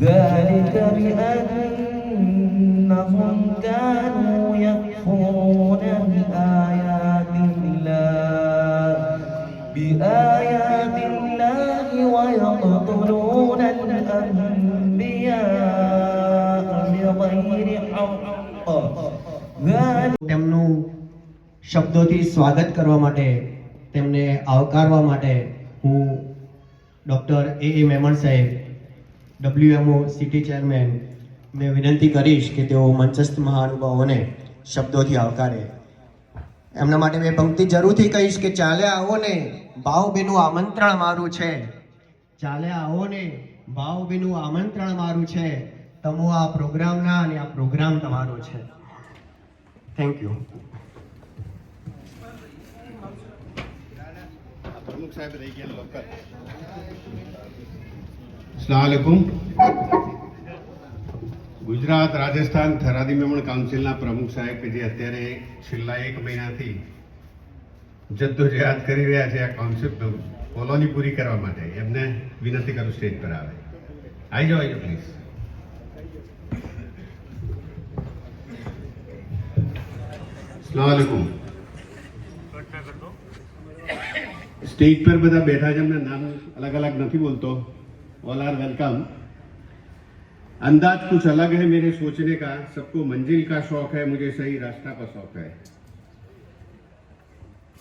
ذلك بأنهم كانوا يكفرون بآيات الله ويقتلون الأنبياء بغير حق તેમનું શબ્દોથી સ્વાગત કરવા માટે, તેમને આવકારવા માટે હું ડૉક્ટર એ મેમણ સાહેબ, WMO સિટી ચેરમેન ને વિનંતી કરીશ કે તેઓ મંચસ્થ મહાનુભાવોને શબ્દોથી આવકારે. એમના માટે મેં પંક્તિ જરૂરથી કહીશ કે ચાલે આવો ને ભાવભીનું આમંત્રણ મારું છે, ચાલે આવો ને ભાવભીનું આમંત્રણ મારું છે, તમો આ પ્રોગ્રામના અને આ પ્રોગ્રામ તમારો છે. Thank you. પ્રમુખ સાહેબ રહી ગયા લોકલ. અસ્સલામ વાલેકુમ. ગુજરાત રાજસ્થાન થરાદી મેમણ કાઉન્સિલના પ્રમુખ સાહેબ કે જે અત્યારે છેલ્લા 1 મહિનાથી જદ્દોજહદ કરી રહ્યા છે આ કોન્સેપ્ટ કોલોની પૂરી કરવા માટે, એમને વિનંતી કરું સ્ટેજ પર આવે. આવી જાઓ પ્લીઝ. અસ્સલામ વાલેકુમ. स्टेज पर બધા બેઠા છે, એમના નામ अलग अलग નથી બોલતો. All are welcome. अंदाज कुछ अलग है मेरे सोचने का, सबको मंजिल का शौक है, मुझे सही रास्ता का शौक है.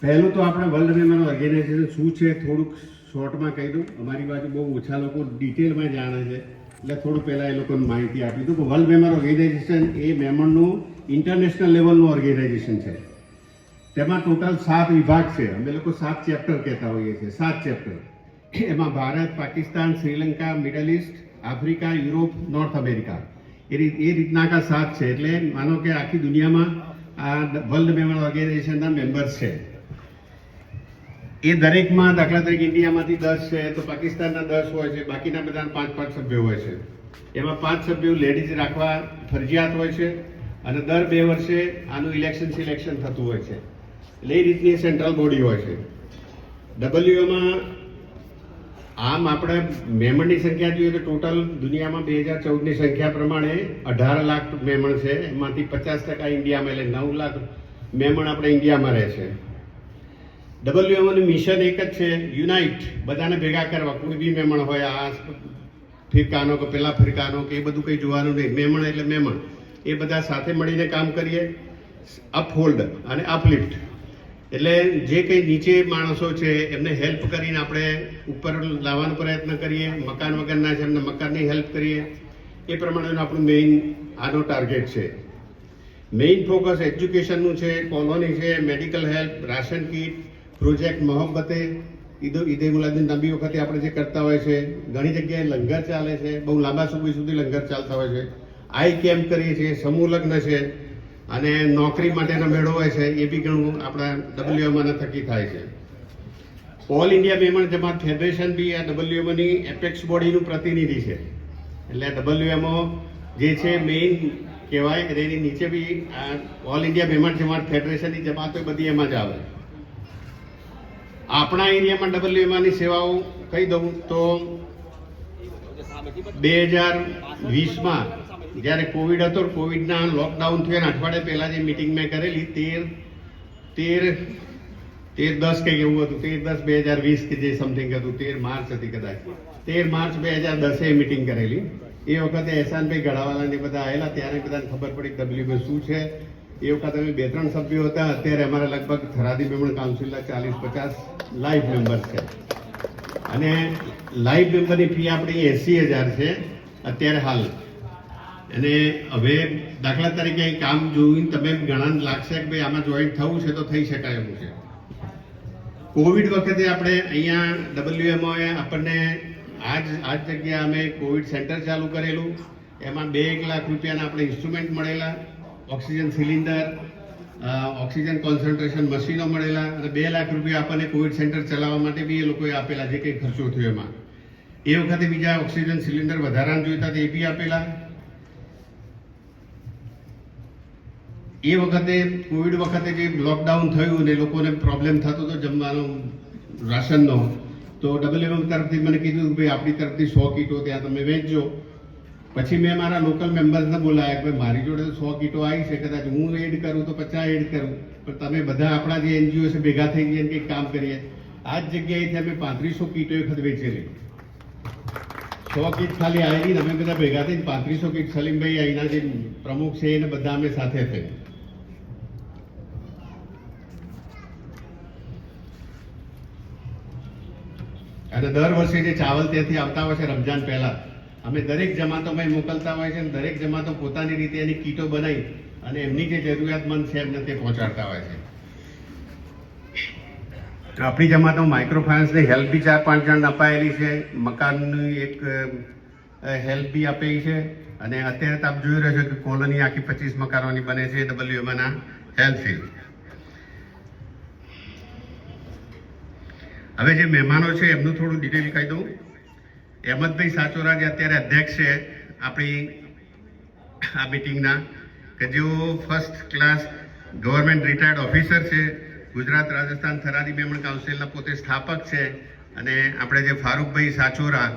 પહેલું તો આપણે વર્લ્ડ મેમન ઓર્ગેનાઇઝેશન શું છે થોડુંક શોર્ટમાં કહી દઉં. અમારી બાજુ બહુ ઓછા લોકો ડિટેલમાં જાણે છે, એટલે થોડું પહેલાં એ લોકોને માહિતી આપી દઉં કે વર્લ્ડ મેમન ઓર્ગેનાઇઝેશન એ મેમનનું ઇન્ટરનેશનલ લેવલનું ઓર્ગેનાઇઝેશન છે. તેમાં ટોટલ 7 વિભાગ છે. અમે લોકો 7 ચેપ્ટર કહેતા હોઈએ છીએ. 7 ચેપ્ટર. એમાં Bharat, Pakistan, Sri Lanka, Middle East, Africa, Europe, North America, એ રીતના કા 7 છે. એટલે માનો કે આખી દુનિયામાં આ વર્લ્ડ મેમન ઓર્ગેનાઇઝેશનના મેમ્બર્સ છે. એ દરેકમાં દાખલા તરીકે ઇન્ડિયામાંથી 10 છે તો પાકિસ્તાનના 10 હોય છે, બાકીના બધા 5 સભ્યો હોય છે. એમાં 5 સભ્યો લેડીઝ રાખવા ફરજિયાત હોય છે અને દર 2 વર્ષે આનું સિલેક્શન થતું હોય છે. એટલે એ રીતની સેન્ટ્રલ બોડી હોય છે. WMOમાં આમ આપણે મેમણની સંખ્યા જોઈએ તો ટોટલ દુનિયામાં 2014ની સંખ્યા પ્રમાણે 18 લાખ મેમણ છે. એમાંથી 50% ઇન્ડિયામાં, એટલે 9 લાખ મેમણ આપણે ઇન્ડિયામાં રહે છે. WMOનું મિશન એક જ છે, યુનાઇટ, બધાને ભેગા કરવા. કોઈ બી મેમણ હોય, આ ફિરકાનો કે પેલા ફિરકાનો કે એ બધું કંઈ જોવાનું નહીં. મેમણ એટલે મેમણ, એ બધા સાથે મળીને કામ કરીએ. અપહોલ્ડ અને અપલિફ્ટ એટલે જે કંઈ નીચે માણસો છે એમને હેલ્પ કરીને આપણે ઉપર લાવવાનો પ્રયત્ન કરીએ. મકાન વગરના છે એમને મકાનની હેલ્પ કરીએ. એ પ્રમાણેનું આપણું મેઇન આનો ટાર્ગેટ છે. મેઇન ફોકસ એજ્યુકેશનનું છે, કોલોની છે, medical help, ration kit, project Mohabbate, Eid Miladun Nabi વખતે આપણે જે કરતા હોય છે. ઘણી જગ્યાએ લંગર ચાલે છે, બહુ લાંબા સમય સુધી લંગર ચાલતા હોય છે. આઈ કેમ્પ કરીએ છીએ, સમૂહ લગ્ન છે અને નોકરી માટેનો મેળો હોય છે. એ બી ઘણું આપણા WMOના થકી થાય છે. ઓલ ઇન્ડિયા મેમણ જમાત ફેડરેશન બી આ WMOની એપેક્સ બોડીનું પ્રતિનિધિ છે. એટલે WMO જે છે મેઇન કહેવાય, એની નીચે બી આ ઓલ ઇન્ડિયા મેમણ જમાત ફેડરેશનની જમાતો બધી એમાં જ આવે. આપણા એરિયામાં WMOની સેવાઓ કહી દઉં તો 2020માં જ્યારે કોવિડ હતો, કોવિડના લોકડાઉન થયું અઠવાડિયા પહેલાં જે મિટિંગ મેં કરેલી 13-10 કંઈક એવું હતું, 13-10-2020 કે જે સમથિંગ હતું, 13 માર્ચ હતી કદાચ. 13 માર્ચ 2010 એ મિટિંગ કરેલી. એ વખતે એહસાનભાઈ ગઢાવાલાને બધા આવેલા. ત્યારે બધાને ખબર પડી WMO શું છે. એ વખતે અમે 2-3 સભ્યો હતા. અત્યારે અમારા લગભગ થરાદી મેમણ કાઉન્સિલના 40-50 લાઈવ મેમ્બર્સ છે અને લાઈવ મેમ્બરની ફી આપણી 80,000 છે અત્યારે હાલ. અને હવે દાખલા તરીકે અહીં કામ જોઈને તમે ઘણા લાગશે કે ભાઈ આમાં જોઈન્ટ થવું છે તો થઈ શકાય એવું છે. કોવિડ વખતે આપણે અહીંયા WMOએ આપણને આ જગ્યા અમે કોવિડ સેન્ટર ચાલુ કરેલું. એમાં 2 લાખ રૂપિયાના આપણે ઇન્સ્ટ્રુમેન્ટ મળેલા, ઓક્સિજન સિલિન્ડર, ઓક્સિજન કોન્સન્ટ્રેશન મશીનો મળેલા અને 2 લાખ રૂપિયા આપણને કોવિડ સેન્ટર ચલાવવા માટે બી એ લોકોએ આપેલા, જે કંઈ ખર્ચો થયો એમાં. એ વખતે બીજા ઓક્સિજન સિલિન્ડર વધારાના જોઈતા એ બી આપેલા. એ વખતે કોવિડ વખતે જે લોકડાઉન થયું ને લોકોને પ્રોબ્લેમ થતો હતો જમવાનો, રાશનનો, તો WMO તરફથી મને કીધું કે ભાઈ આપણી તરફથી 100 કીટો ત્યાં તમે વેચજો. પછી મેં મારા લોકલ મેમ્બર્સને બોલાયા કે ભાઈ મારી જોડે તો 100 કીટો આવી છે, કદાચ હું એડ કરું તો 50 એડ કરું, પણ તમે બધા આપણા જે એનજીઓ છે ભેગા થઈ ગયા કંઈક કામ કરીએ. આ જ જગ્યાએથી અમે 3500 કીટો એક વખત વેચેલી. 100 કીટ ખાલી આવેલી, અમે બધા ભેગા થઈને 3500 કીટ સલીમભાઈ અહીંના જે પ્રમુખ છે એને બધા અમે સાથે થઈ. અને દર વર્ષે જે ચાવલ ત્યાંથી આવતા હોય છે રમજાન પહેલા, અમે દરેક જમાતોમાં મોકલતા હોય છે અને દરેક જમાતો પોતાની રીતે એની કીટો બનાવી અને એમની જે જરૂરિયાતમંદ છે એમને તે પહોંચાડતા હોય છે. તો આપણી જમાતો માઇક્રો ફાઇનાન્સની હેલ્પ બી 4-5 જણ અપાયેલી છે, મકાનની એક હેલ્પ બી આપેલી છે, અને અત્યારે તો આપ જોઈ રહ્યો છો કે કોલોની આખી 25 મકાનોની બને છે WMના હેલ્પથી. હવે જે મહેમાનો છે એમનું થોડું ડિટેલ કહી દઉં. અહેમદભાઈ સાચોરા જે અત્યારે અધ્યક્ષ છે આપણી આ મિટિંગના, કે જેઓ first class government retired officer છે, ગુજરાત રાજસ્થાન થરાદી મેમણ કાઉન્સિલના પોતે સ્થાપક છે, અને આપણે જે ફારૂકભાઈ સાચોરા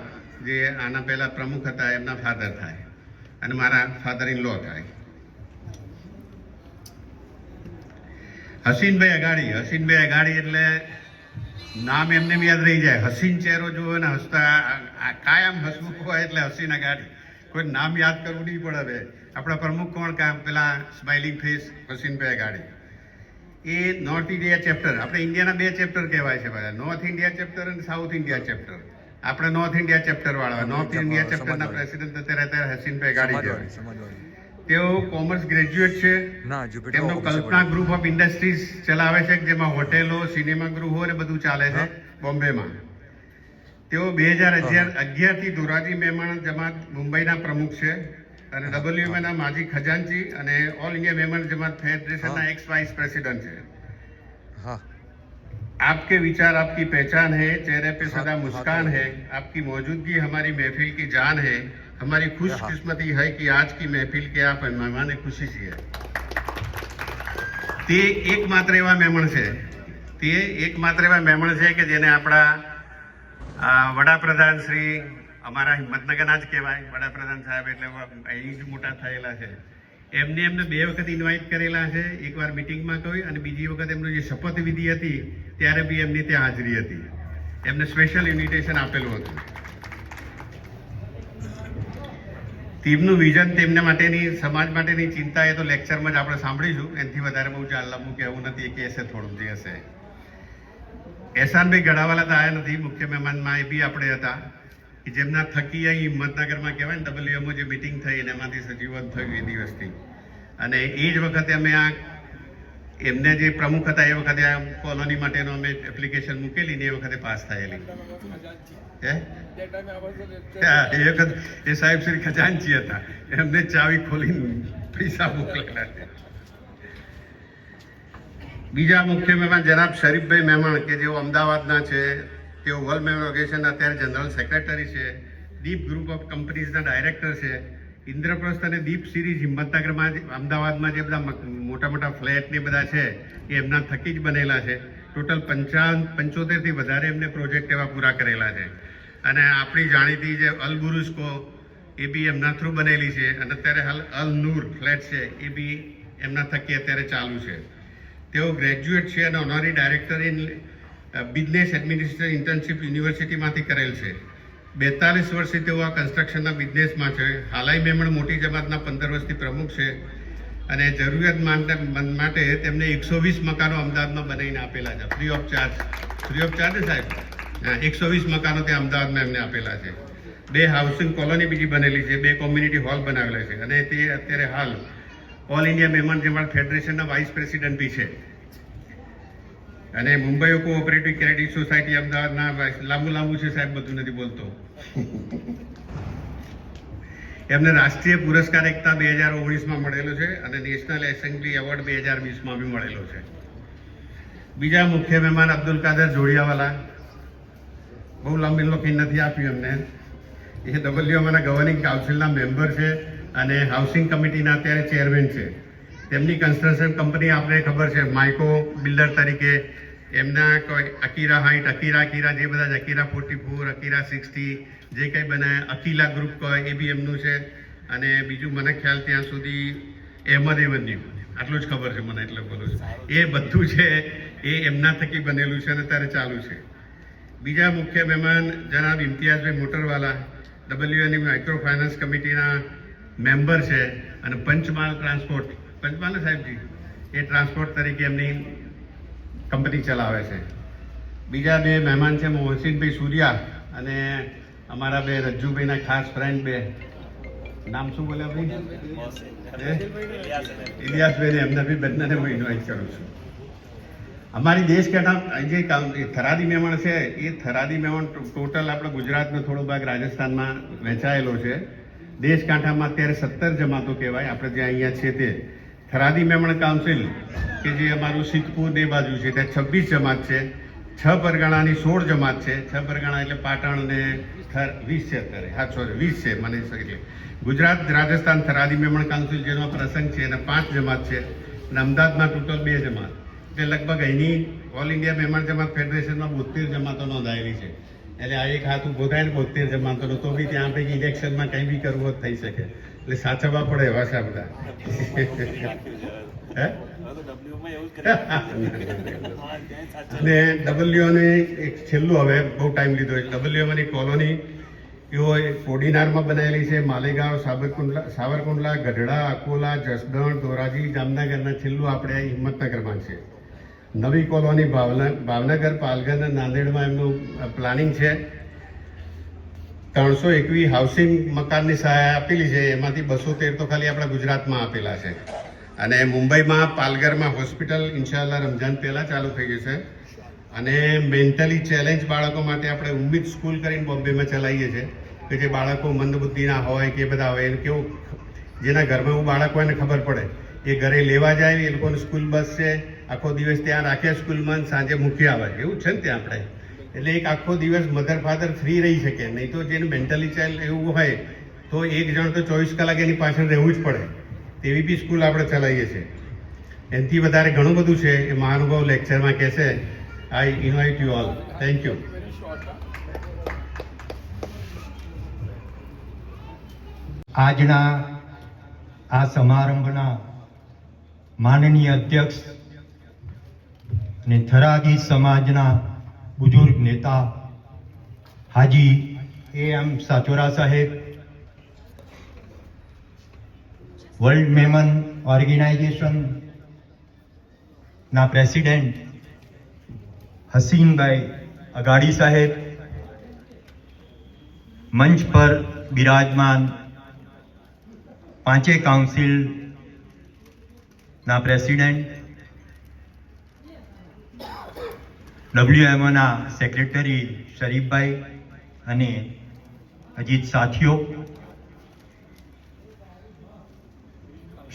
જે આના પહેલા પ્રમુખ હતા એમના ફાધર થાય અને મારા ફાધર ઇન લો થાય. હસીનભાઈ અગાડી એટલે નામ એમને બી યાદ રહી જાય. હસીન ચહેરો જોયો ને હસતા કાયમ હસવું હોય એટલે હસીન અગાડી, કોઈ નામ યાદ કરવું નહીં પડે. હવે આપણા પ્રમુખ કોણ કામ, પેલા સ્માઇલિંગ ફેસ હસીનભાઈ અગાડી. એ નોર્થ ઇન્ડિયા ચેપ્ટર, આપણે ઇન્ડિયાના 2 ચેપ્ટર કહેવાય છે બધા, નોર્થ ઇન્ડિયા ચેપ્ટર અને સાઉથ ઇન્ડિયા ચેપ્ટર. આપણે નોર્થ ઇન્ડિયા ચેપ્ટર વાળા, નોર્થ ઇન્ડિયા ચેપ્ટરના પ્રેસિડેન્ટ અત્યારે હસીનભાઈ અગાડી છે. તેઓ કોમર્સ ગ્રેજ્યુએટ છે. તેમનો કલ્પના ગ્રુપ ઓફ ઇન્ડસ્ટ્રીઝ ચલાવે છે, જેમાં હોટેલો, સિનેમા ગૃહો ને બધું ચાલે છે બોમ્બેમાં. તેઓ 2011 થી ધોરાજી મહેમાન જમાત મુંબઈના પ્રમુખ છે અને WMના માજી ખજાનચી અને ઓલ ઇન્ડિયા મહેમાન જમાત ફેડરેશનના એક્સ વાઇસ પ્રેસિડેન્ટ છે. आपके विचार आपकी पहचान है, चेहरे पे सदा मुस्कान है, आपकी मौजूदगी हमारी महफिल की जान है, हमारी खुशकिस्मती है कि आज की महफिल के आप मेहमान खुशी છે. તે એકમાત્ર એવા મહેમાન છે કે જેને આપણા વડાપ્રધાન શ્રી, અમારા હિંમતનગરના જ કહેવાય વડાપ્રધાન સાહેબ, એટલે અહીં જ મોટા થયેલા છે. એમને 2 વખત ઇન્વાઇટ કરેલા છે, એકવાર મિટિંગમાં કહ્યું અને બીજી વખત એમનું જે શપથવિધિ હતી ત્યારે બી એમની ત્યાં હાજરી હતી. એમને સ્પેશિયલ ઇન્વિટેશન આપેલું હતું. તેમનું વિઝન, તેમના માટેની, સમાજ માટેની ચિંતા એ તો લેક્ચરમાં જ આપણે સાંભળીશું, એનાથી વધારે બહુ લાંબુ કહેવું નથી. એ કહેશે થોડુંક જે હશે. એહસાનભાઈ ગઢાવાલા તો આવ્યા નથી, મુખ્ય મહેમાનમાં એ બી આપણે હતા, કે જેમના થકી અહીં હિંમતનગરમાં કહેવાય ને WMO જે મિટિંગ થઈ અને એમાંથી સજીવન થયું એ દિવસથી. અને એ જ વખતે અમે આ એમને જે પ્રમુખ હતા એ વખતે આ કોલોની માટેનો અમે એપ્લિકેશન મૂકેલી ને એ વખતે પાસ થયેલી. એ વખત એ સાહેબ શ્રી ખજાનચી હતા, એમને ચાવી ખોલીને પૈસા મોકલેલા છે. બીજા મુખ્ય મહેમાન જનાબ શરીફભાઈ મહેમાન, કે જેઓ અમદાવાદના છે. તેઓ વર્લ્ડ મેમોરિયલ ઓર્ગેનાઇઝેશનના અત્યારે જનરલ સેક્રેટરી છે, દીપ ગ્રુપ ઓફ કંપનીઝના ડાયરેક્ટર છે. ઇન્દ્રપ્રસ્થ અને દીપ સિરીઝ હિંમતનગરમાં, અમદાવાદમાં જે બધા મોટા મોટા ફ્લેટ ને બધા છે એ એમના થકી જ બનેલા છે. ટોટલ 75થી વધારે એમને પ્રોજેક્ટ એવા પૂરા કરેલા છે. અને આપણી જાણીતી જે અલ બુરુસ્કો એ બી એમના થ્રુ બનેલી છે, અને અત્યારે હાલ અલ નૂર ફ્લેટ છે એ બી એમના થકી અત્યારે ચાલુ છે. તેઓ ગ્રેજ્યુએટ છે અને honorary director in business administration internship યુનિવર્સિટીમાંથી કરેલ છે. 42 વર્ષથી તેઓ આ કન્સ્ટ્રક્શનના બિઝનેસમાં છે. હાલાઈ મેમણ મોટી જમાતના 15 વર્ષથી પ્રમુખ છે, અને જરૂરિયાતમંદ માટે તેમને 120 મકાનો અમદાવાદમાં બનાવીને આપેલા છે, ફ્રી ઓફ ચાર્જ સાહેબ. 120 મકાનો ત્યાં અમદાવાદમાં એમને આપેલા છે. 2 હાઉસિંગ કોલોની બીજી બનેલી છે, 2 કોમ્યુનિટી હોલ બનાવેલા છે, અને તે અત્યારે હાલ ઓલ ઇન્ડિયા મહેમાન જમાત ફેડરેશનના વાઇસ પ્રેસિડેન્ટ બી છે. અને મુંબઈ કોઓપરેટિવ ક્રેડિટ સોસાયટી અમદાવાદના લાંબુ છે સાહેબ, બધું નથી બોલતો. એમને રાષ્ટ્રીય પુરસ્કાર એકતા 2019માં મળેલો છે અને નેશનલ એસેમ્બલી એવોર્ડ 2020માં બી મળેલો છે. બીજા મુખ્ય મહેમાન અબ્દુલ કાદર જોડિયાવાલા, બહુ લાંબી લોખી નથી આપ્યું એમને. એ WMના ગવર્નિંગ કાઉન્સિલના મેમ્બર છે અને હાઉસિંગ કમિટીના અત્યારે ચેરમેન છે. તેમની કન્સ્ટ્રક્શન કંપની આપણે ખબર છે, માઇકો બિલ્ડર તરીકે. એમના કોઈ અકીરા હાઇટ, અકીરા જે બધા જ, અકીરા 44, અકીરા 60 જે કંઈ બનાવે, અકીલા ગ્રુપ કહે એ બી એમનું છે. અને બીજું મને ખ્યાલ ત્યાં સુધી અહેમદ એવન્યુ આટલું જ ખબર છે મને, એટલે બોલું છું. એ બધું છે એ એમના થકી બનેલું છે અને અત્યારે ચાલુ છે. બીજા મુખ્ય મહેમાન જનાબ ઇમ્તિયાઝભાઈ મોટરવાલા, WNE માઇક્રો ફાઇનાન્સ કમિટીના મેમ્બર છે અને પંચમહાલ ટ્રાન્સપોર્ટ, પંચમહાલ સાહેબજી, એ ટ્રાન્સપોર્ટ તરીકે એમની કંપની ચલાવે છે. બીજા બે મહેમાન છે મોહસિનભાઈ સૂર્યા અને અમારા બે રજ્જુભાઈના ખાસ ફ્રેન્ડ, બે નામ શું બોલ્યા ભાઈ? ઇલિયાસભાઈને, એમને બી બંનેને હું ઇન્વાઇટ કરું છું. અમારી દેશકાંઠા જે થરાદી મેમણ છે એ થરાદી મેમણ ટોટલ આપણે ગુજરાતનો થોડો ભાગ રાજસ્થાનમાં વહેંચાયેલો છે. દેશકાંઠામાં અત્યારે 17 જમાતો કહેવાય આપણે જે અહીંયા છે તે. થરાદી મેમણ કાઉન્સિલ કે જે અમારું સિદ્ધપુર એ બાજુ છે ત્યાં 26 જમાત છે. 6 પરગણાની 16 જમાત છે. 6 પરગણા એટલે પાટણ ને 20 છે અત્યારે. હા સોરી 20 છે મને એટલે ગુજરાત રાજસ્થાન થરાદી મેમણ કાઉન્સિલ જેનો પ્રસંગ છે અને 5 જમાત છે અને અમદાવાદમાં ટોટલ 2 જમાત. એટલે લગભગ અહીંની ઓલ ઇન્ડિયા મહેમાન જમાત ફેડરેશનમાં 72 જમાતો નોંધાયેલી છે. એટલે આ એક હાથ ઉભો થાય ને 72 જમાતોનો, તો બી ત્યાં પછી ઇલેક્શનમાં કંઈ બી કરવું જ થઈ શકે. એટલે સાચવવા પડે એવા છે આ બધા. અને WMA એક છેલ્લું, હવે બહુ ટાઈમ લીધો છે, WMAની કોલોની એઓ કોડીનારમાં બનાવેલી છે. માલેગાંવ, સાવરકુંડલા, ગઢડા, અકોલા, જસદણ, ધોરાજી, જામનગરના છેલ્લું આપણે હિંમતનગરમાં છે. નવી કોલોની ભાવનગર, પાલઘર અને નાંદેડમાં એમનું પ્લાનિંગ છે. 321 હાઉસિંગ મકાનની સહાય આપેલી છે, એમાંથી 213 તો ખાલી આપણા ગુજરાતમાં આપેલા છે. અને મુંબઈમાં પાલઘરમાં હોસ્પિટલ ઇન્શાલ્લાહ રમઝાન પહેલાં ચાલુ થઈ જશે. અને મેન્ટલી ચેલેન્જ બાળકો માટે આપણે ઉમ્મીદ સ્કૂલ કરીને બોમ્બેમાં ચલાવીએ છીએ કે જે બાળકો મંદબુદ્ધિના હોય કે બધા હોય, એને કેવું જેના ઘરમાં એવું બાળક હોય ને ખબર પડે એ ઘરે લેવા જાય, એ લોકોની સ્કૂલ બસ છે, આખો દિવસ ત્યાં રાખે સ્કૂલમાં, સાંજે મૂકી આવે, એવું છે ને ત્યાં આપણે. એટલે એક આખો દિવસ મધર ફાધર ફ્રી રહી શકે. નહીં તો જેને મેન્ટલી ચાઇલ્ડ એવું હોય તો એક જણ તો 24 કલાક એની પાછળ રહેવું જ પડે. તેવી બી સ્કૂલ આપણે ચલાવીએ છીએ. એનાથી વધારે ઘણું બધું છે, એ મહાનુભાવ લેક્ચરમાં કહેશે. I invite you all. Thank you. આજના આ સમારંભના માનનીય અધ્યક્ષ અને થરાદી સમાજના બુજુર્ગ નેતા હાજી AM સાચોરા સાહેબ, વર્લ્ડ મેમન ઓર્ગેનાઇઝેશન ના પ્રેસિડેન્ટ હસીનભાઈ અગાડી સાહેબ, મંચ પર બિરાજમાન પાંચે કાઉન્સિલ ના પ્રેસિડેન્ટ, WMO ના સેક્રેટરી શરીફભાઈ અને અજીત સાથીઓ,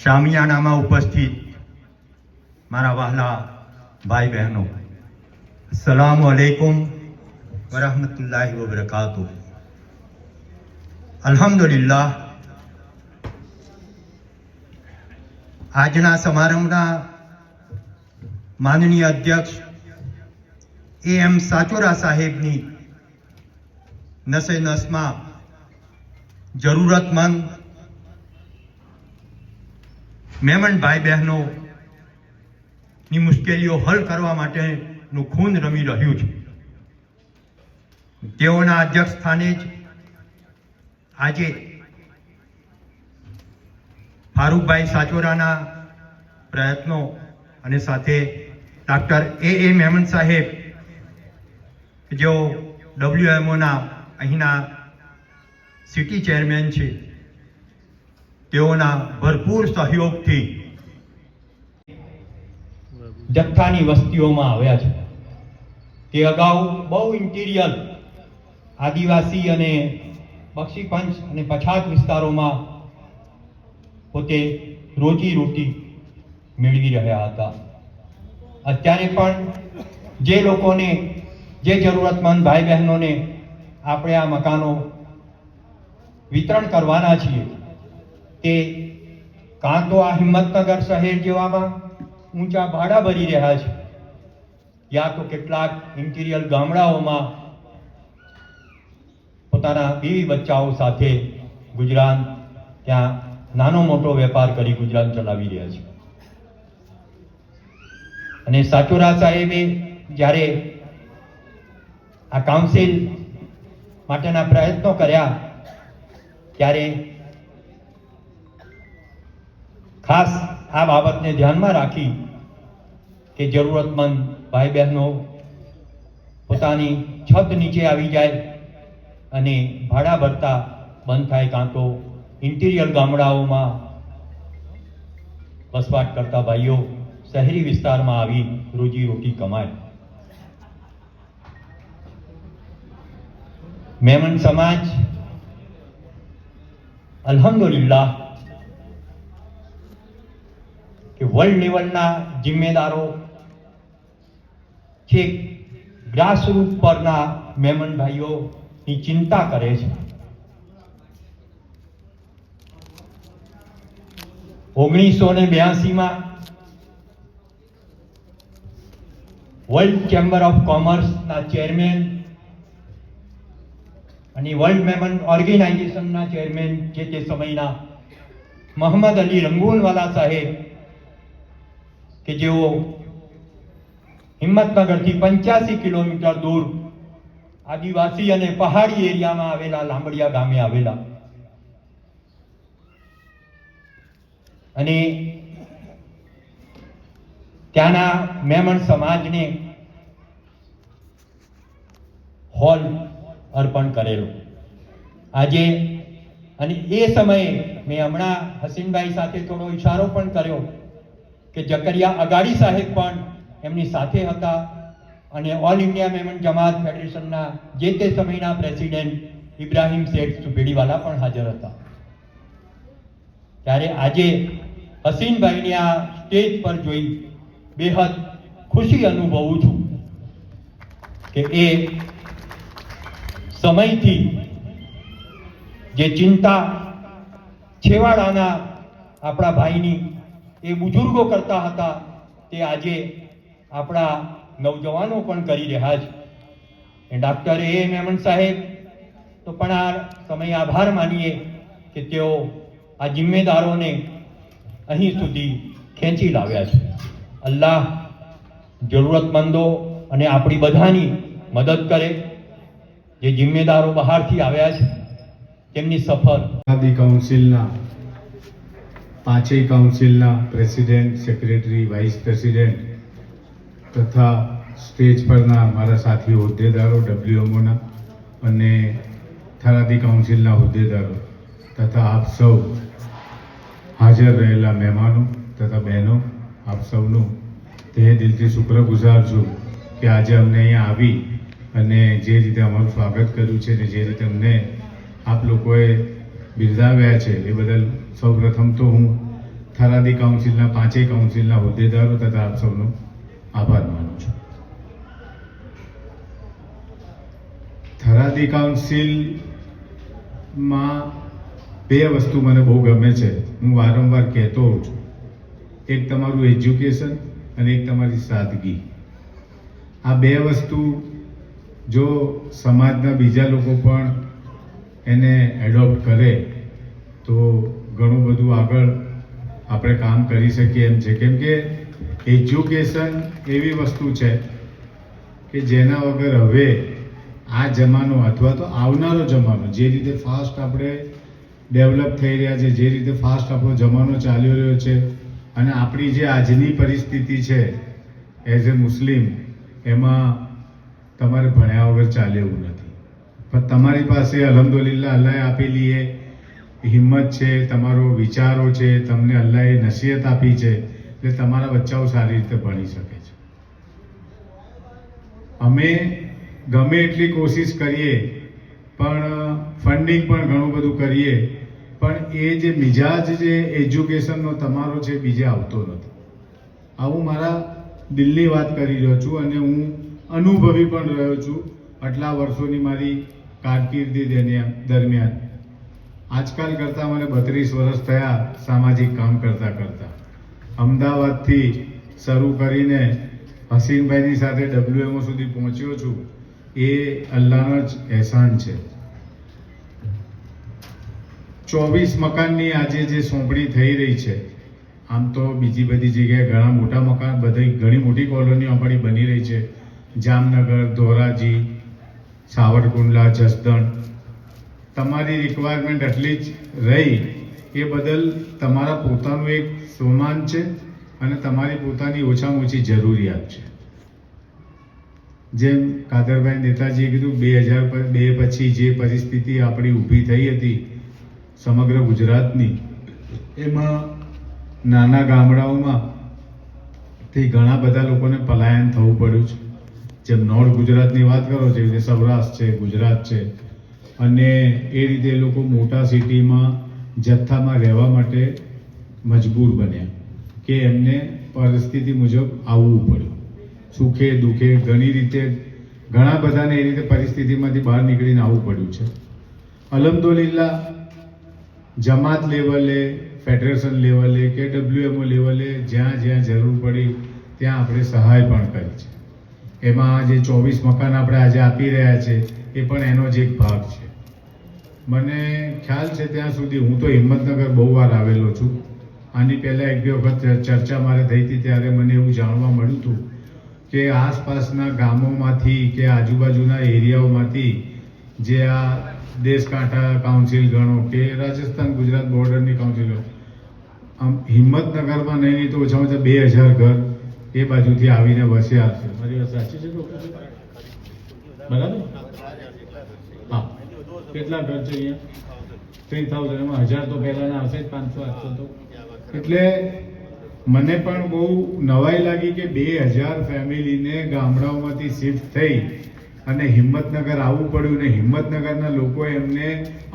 શામિયાનામાં ઉપસ્થિત મારા વહાલા ભાઈ બહેનો, અસ્સલામુ અલૈકુમ વરહમતુલ્લાહિ વબરકાતુહ. અલ્હમ્દુલિલ્લાહ, આજના સમારંભના માનનીય અધ્યક્ષ AM સાચોરા સાહેબની નસે નસમાં જરૂરતમંદ મહેમાન ભાઈ બહેનોની મુશ્કેલીઓ હલ કરવા માટેનું ખૂન રમી રહ્યું છે. તેઓના અધ્યક્ષ સ્થાને જ આજે ફારૂકભાઈ સાચોરાના પ્રયત્નો અને સાથે ડૉક્ટર AA મેમન સાહેબ, જેઓ WMOના અહીંના સિટી ચેરમેન છે, તેઓના ભરપૂર સહયોગથી જથ્થાની વસ્તીઓમાં આવ્યા છે. તે અગાઉ બહુ ઇન્ટિરિયર આદિવાસી અને બક્ષીપંચ અને પછાત વિસ્તારોમાં પોતે રોજી-રોટી મેળવી રહ્યા હતા. અત્યારે પણ જે લોકોને, જે જરૂરતમંદ ભાઈ બહેનોને આપણે આ મકાનો વિતરણ કરવાના છીએ, તે કાં તો આ હિંમતનગર શહેર જેવામાં ઊંચા ભાડા ભરી રહ્યા છે, યા તો કેટલાક ઇન્ટિરિયર ગામડાઓમાં પોતાના બીવી બચ્ચાઓ સાથે ગુજરાન ત્યાં નાનો મોટો વેપાર કરી ગુજરાત ચલાવી રહ્યા છે. અને સાચોરા સાહેબે જ્યારે આ કાઉન્સિલ માટેના પ્રયત્નો કર્યા ત્યારે ખાસ આ બાબતને ધ્યાનમાં રાખી કે જરૂરતમંદ ભાઈ બહેનો પોતાની છત નીચે આવી જાય અને ભાડા ભરતા બંધ થાય, કાં તો ઇન્ટિરિયર ગામડાઓમાં વસવાટ કરતા ભાઈઓ શહેરી વિસ્તારમાં આવી રોજીરોટી કમાય. મેમન સમાજ અલ્હમ્દુલિલ્લાહ કે વર્લ્ડ લેવલના જિમ્મેદારો છેક ગ્રાસરૂટ પરના મેમન ભાઈઓની ચિંતા કરે છે. 1982માં વર્લ્ડ ચેમ્બર ઓફ કોમર્સના ચેરમેન અને વર્લ્ડ મેમન ઓર્ગેનાઇઝેશનના ચેરમેન જે તે સમયના મોહમ્મદ અલી રંગૂનવાલા સાહેબ કે જેઓ હિંમતનગરથી 85 કિલોમીટર દૂર આદિવાસી અને પહાડી એરિયામાં આવેલા લાંબડિયા ગામે આવેલા અને ત્યાંના મેમણ સમાજને હોલ અર્પણ કરેલો. આજે અને એ સમયે મેં હમણાં હસીનભાઈ સાથે થોડો ઇશારો પણ કર્યો કે જકરિયા અગાડી સાહેબ પણ એમની સાથે હતા અને ઓલ ઇન્ડિયા મેમન જમાત ફેડરેશનના જે તે સમયના પ્રેસિડેન્ટ ઇબ્રાહિમ શેઠ સુપેડીવાલા પણ હાજર હતા. ત્યારે આજે હસીનભાઈને આ સ્ટેજ પર જોઈ બેહદ ખુશી અનુભવું છું કે એ સમયથી જે ચિંતા છેવાડાના આપણા ભાઈની એ બુજુર્ગો કરતા હતા તે આજે આપણા નવજવાનો પણ કરી રહ્યા છે. ડૉક્ટર એ મેમન સાહેબ તો પણ આ સમયે આભાર માનીએ કે તેઓ આ જિમ્મેદારોને અહીં સુધી ખેંચી લાવ્યા છે. અલ્લાહ જરૂરતમંદો અને આપણી બધાની મદદ કરે. જે જિમ્મેદારો બહારથી આવ્યા છે તેમની સફર આદિ કાઉન્સિલના પાંચેય કાઉન્સિલના પ્રેસિડેન્ટ, સેક્રેટરી, વાઇસ પ્રેસિડેન્ટ તથા સ્ટેજ પરના મારા સાથી હોદ્દેદારો WMOના અને થરાદી કાઉન્સિલના હોદ્દેદારો તથા આપ સૌ હાજર રહેલા મહેમાનો તથા બહેનો, આપ સૌનું તહે દિલથી શુક્રગુજાર છું કે આજે અમને અહીંયા આવી અને જે રીતે અમારું સ્વાગત કર્યું છે અને જે રીતે અમને આપ લોકોએ બિરદાવ્યા છે એ બદલ સૌપ્રથમ તો હું થરાદી કાઉન્સિલના પાંચેય કાઉન્સિલના હોદ્દેદારો તથા આપ સૌનો આભાર માનું છું. થરાદી કાઉન્સિલમાં બે વસ્તુ મને બહુ ગમે છે, હું વારંવાર કહેતો હોઉં છું. એક તમારું એજ્યુકેશન અને એક તમારી સાદગી. આ બે વસ્તુ જો સમાજના બીજા લોકો પણ એને એડોપ્ટ કરે તો ઘણું બધું આગળ આપણે કામ કરી શકીએ એમ છે. કેમ કે એજ્યુકેશન એવી વસ્તુ છે કે જેના વગર હવે આ જમાનો અથવા તો આવનારો જમાનો જે રીતે ફાસ્ટ આપણે ડેવલપ થઈ રહ્યા છે, જે રીતે ફાસ્ટ આપણો જમાનો ચાલી રહ્યો છે અને આપણી જે આજની પરિસ્થિતિ છે એઝ એ મુસ્લિમ, એમાં તમારે ભણ્યા વગર ચાલે એવું નથી. પણ તમારી પાસે અલ્હમ્દુલિલ્લાહ અલ્લાહે આપેલી એ હિંમત છે, તમારો વિચારો છે, તમને અલ્લાહે નસીહત આપી છે એટલે તમારા બચ્ચાઓ સારી રીતે ભણી શકે છે. અમે ગમે એટલી કોશિશ કરીએ પણ ફંડિંગ પણ ઘણું બધું કરીએ પણ એ જે મિજાજ જે એજ્યુકેશનનો તમારો છે બીજે આવતો નથી. આવું મારા દિલની વાત કરી રહ્યો છું અને હું અનુભવી પણ રહ્યો છું આટલા વર્ષોની મારી કારકિર્દી દરમિયાન. આજકાલ કરતાં મને 32 વર્ષ થયા સામાજિક કામ કરતાં કરતાં. અમદાવાદથી શરૂ કરીને હસીનભાઈની સાથે WMO સુધી પહોંચ્યો છું. એ અલ્લાહનો જ અહેસાન છે. 24 મકાનની આજે જે સોંપણી થઈ રહી છે, આમ તો બીજી બધી જગ્યાએ ઘણા મોટા મકાન, બધી ઘણી મોટી કોલોનીઓ આપણી બની રહી છે, જામનગર, ધોરાજી, સાવરકુંડલા, જસદણ. તમારી રિક્વાયરમેન્ટ એટલી જ રહી એ બદલ તમારા પોતાનું એક સ્વમાન છે અને તમારી પોતાની ઓછામાં ઓછી જરૂરિયાત છે. જેમ કાદરભાઈ નેતાજીએ કીધું 2002 પછી જે પરિસ્થિતિ આપણી ઊભી થઈ હતી સમગ્ર ગુજરાતની, એમાં નાના ગામડાઓમાં થી ઘણા બધા લોકોને પલાયન થવું પડ્યું છે. જેમ નોર્થ ગુજરાતની વાત કરો, જેવી રીતે સૌરાષ્ટ્ર છે, ગુજરાત છે, અને એ રીતે એ લોકો મોટા સિટીમાં જથ્થામાં રહેવા માટે મજબૂર બન્યા કે એમને પરિસ્થિતિ મુજબ આવવું પડ્યું. સુખે દુઃખે ઘણી રીતે ઘણા બધાને એ રીતે પરિસ્થિતિમાંથી બહાર નીકળીને આવવું પડ્યું છે. અલ્હમ્દુલિલ્લાહ જમાત લેવલે, ફેડરેશન લેવલે કે WMO લેવલે જ્યાં જ્યાં જરૂર પડી ત્યાં આપણે સહાય પણ કરી છે. એમાં જે 24 મકાન આપણે આજે આપી રહ્યા છે એ પણ એનો જ એક ભાગ છે. મને ખ્યાલ છે ત્યાં સુધી, હું તો હિંમતનગર બહુ વાર આવેલો છું. આની પહેલાં 1-2 વખત ચર્ચા મારે થઈ હતી ત્યારે મને એવું જાણવા મળ્યું હતું કે આસપાસના ગામોમાંથી કે આજુબાજુના એરિયાઓમાંથી જે આ દેશકાંઠા કાઉન્સિલ ગણો કે રાજસ્થાન ગુજરાત બોર્ડરની કાઉન્સિલો, આમ હિંમતનગરમાં નહીં તો ઓછામાં ઓછા 2000 ઘર એ બાજુથી આવીને વસ્યા છે. મારી વાત સાચી છે ડૉક્ટર? બરાબર? હા. કેટલા ઘર છે અહીંયા? 3000. એમાં 1000 તો પહેલાના હશે જ, 500-800 તો. એટલે મને પણ બહુ નવાઈ લાગી કે 2000 ફેમિલીને ગામડાઓમાંથી શિફ્ટ થઈ અને હિંમતનગર આવવું પડ્યું ને હિંમતનગરના લોકો એમને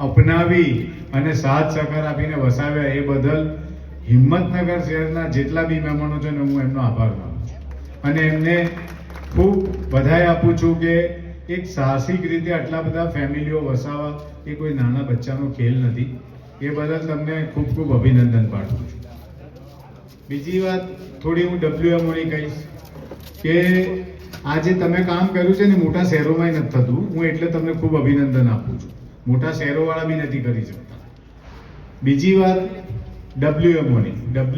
અપનાવી અને સાથ સહકાર આપીને વસાવ્યા. એ બદલ હિંમતનગર શહેરના જેટલા બી મહેમાનો છે ને હું એમનો આભાર માનું છું અને એમને ખૂબ બધાઈ આપું છું કે એક સાહસિક રીતે આટલા બધા ફેમિલીઓ વસાવવા એ કોઈ નાના બચ્ચાનો ખેલ નથી. એ બદલ તમને ખૂબ ખૂબ અભિનંદન પાઠવું છું. બીજી વાત થોડી હું WMOની કહીશ કે આજે તમે કામ કર્યું છે ને મોટા શહેરોમાં નથી થતું. હું એટલે તમને ખૂબ અભિનંદન આપું છું. મોટા શહેરોવાળા બી નથી કરી શકતા. બીજી વાત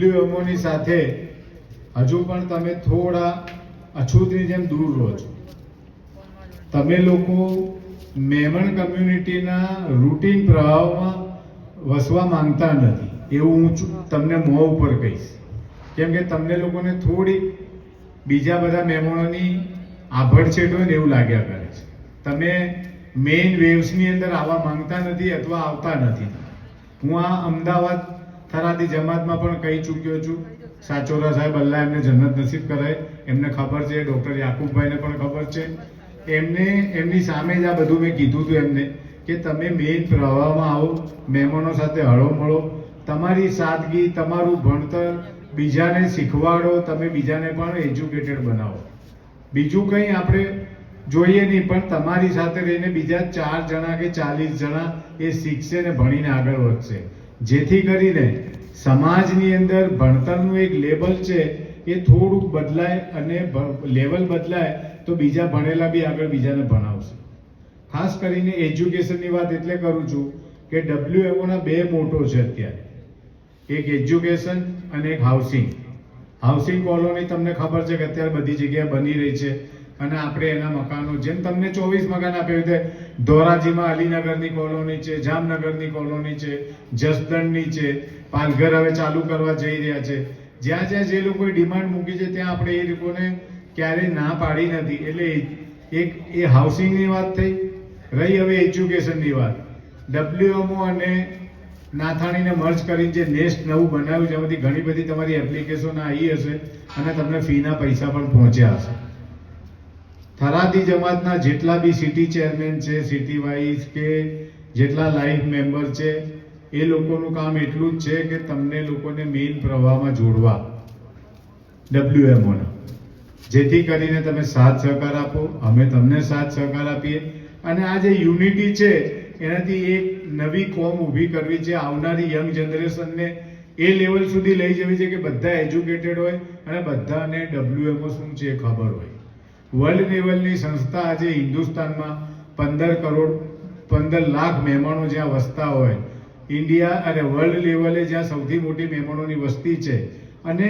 WMOની સાથે હજુ પણ તમે થોડા અછૂતની જેમ દૂર રહો છો. તમે લોકો મેમણ કમ્યુનિટીના રૂટીન પ્રવાહમાં વસવા માંગતા નથી, એવું હું તમને મોં ઉપર કહીશ. કેમ કે તમને લોકોને થોડી બીજા બધા મહેમાનોની આભડછેટ હોય ને એવું લાગ્યા કરે છે. તમે મેઇન વેવ્સની અંદર આવવા માંગતા નથી અથવા આવતા નથી. હું આ અમદાવાદ થરાદી જમાતમાં પણ કહી ચૂક્યો છું. સાચોરા સાહેબ અલ્લાહ એમને જન્નત નસીબ કરાય, એમને ખબર છે. ડૉક્ટર યાકુબભાઈને પણ ખબર છે. એમની સામે જ આ બધું મેં કીધું હતું એમને કે તમે મેઇન પ્રવાહમાં આવો, મહેમાનો સાથે હળો મળો, તમારી સાદગી, તમારું ભણતર બીજાને શીખવાડો, તમે બીજાને પણ એજ્યુકેટેડ બનાવો. બીજું કંઈ આપણે જોઈએ નહીં, પણ તમારી સાથે રહીને બીજા 4 જણા કે 40 જણા એ શીખશે ને ભણીને આગળ વધશે. જેથી કરીને સમાજની અંદર ભણતરનું એક લેવલ છે એ થોડુંક બદલાય અને લેવલ બદલાય તો બીજા ભણેલા બી આગળ બીજાને ભણાવશે. ખાસ કરીને એજ્યુકેશનની વાત એટલે કરું છું કે WMOના 2 મોટો છે અત્યારે, એક એજ્યુકેશન અને એક હાઉસિંગ. હાઉસિંગ કોલોની તમને ખબર છે કે અત્યારે બધી જગ્યાએ બની રહી છે અને આપણે એના મકાનો, જેમ તમને 24 મકાન આપ્યા રીતે ધોરાજીમાં અલીનગરની કોલોની છે, જામનગરની કોલોની છે, જસદણની છે, પાલઘર હવે ચાલુ કરવા જઈ રહ્યા છે. જ્યાં જ્યાં જે લોકોએ ડિમાન્ડ મૂકી છે ત્યાં આપણે એ લોકોને ક્યારેય ના પાડી નથી. એટલે એક એ હાઉસિંગની વાત થઈ. રહી હવે એજ્યુકેશનની વાત, WMO અને નાથાણીને મર્જ કરીને જે નેસ્ટ નવું બનાવ્યું છે, એમાંથી ઘણી બધી તમારી એપ્લિકેશન આવી હશે અને તમને ફીના પૈસા પણ પહોંચ્યા હશે. થરાદી જમાતના જેટલા બી સિટી ચેરમેન છે, સિટી વાઇઝ કે જેટલા લાઈફ મેમ્બર છે, એ લોકોનું કામ એટલું જ છે કે તમને લોકોને મેઇન પ્રવાહમાં જોડવા WMOના, જેથી કરીને તમે સાથ સહકાર આપો, અમે તમને સાથ સહકાર આપીએ અને આ જે યુનિટી છે એનાથી એક નવી કોમ ઊભી કરવી છે. આવનારી યંગ જનરેશનને એ લેવલ સુધી લઈ જવી છે કે બધા એજ્યુકેટેડ હોય અને બધાને WMO શું છે એ ખબર હોય. વર્લ્ડ લેવલની સંસ્થા આજે હિન્દુસ્તાનમાં 15 લાખ મહેમાનો જ્યાં વસતા હોય ઇન્ડિયા અને વર્લ્ડ લેવલે જ્યાં સૌથી મોટી મહેમાનોની વસ્તી છે અને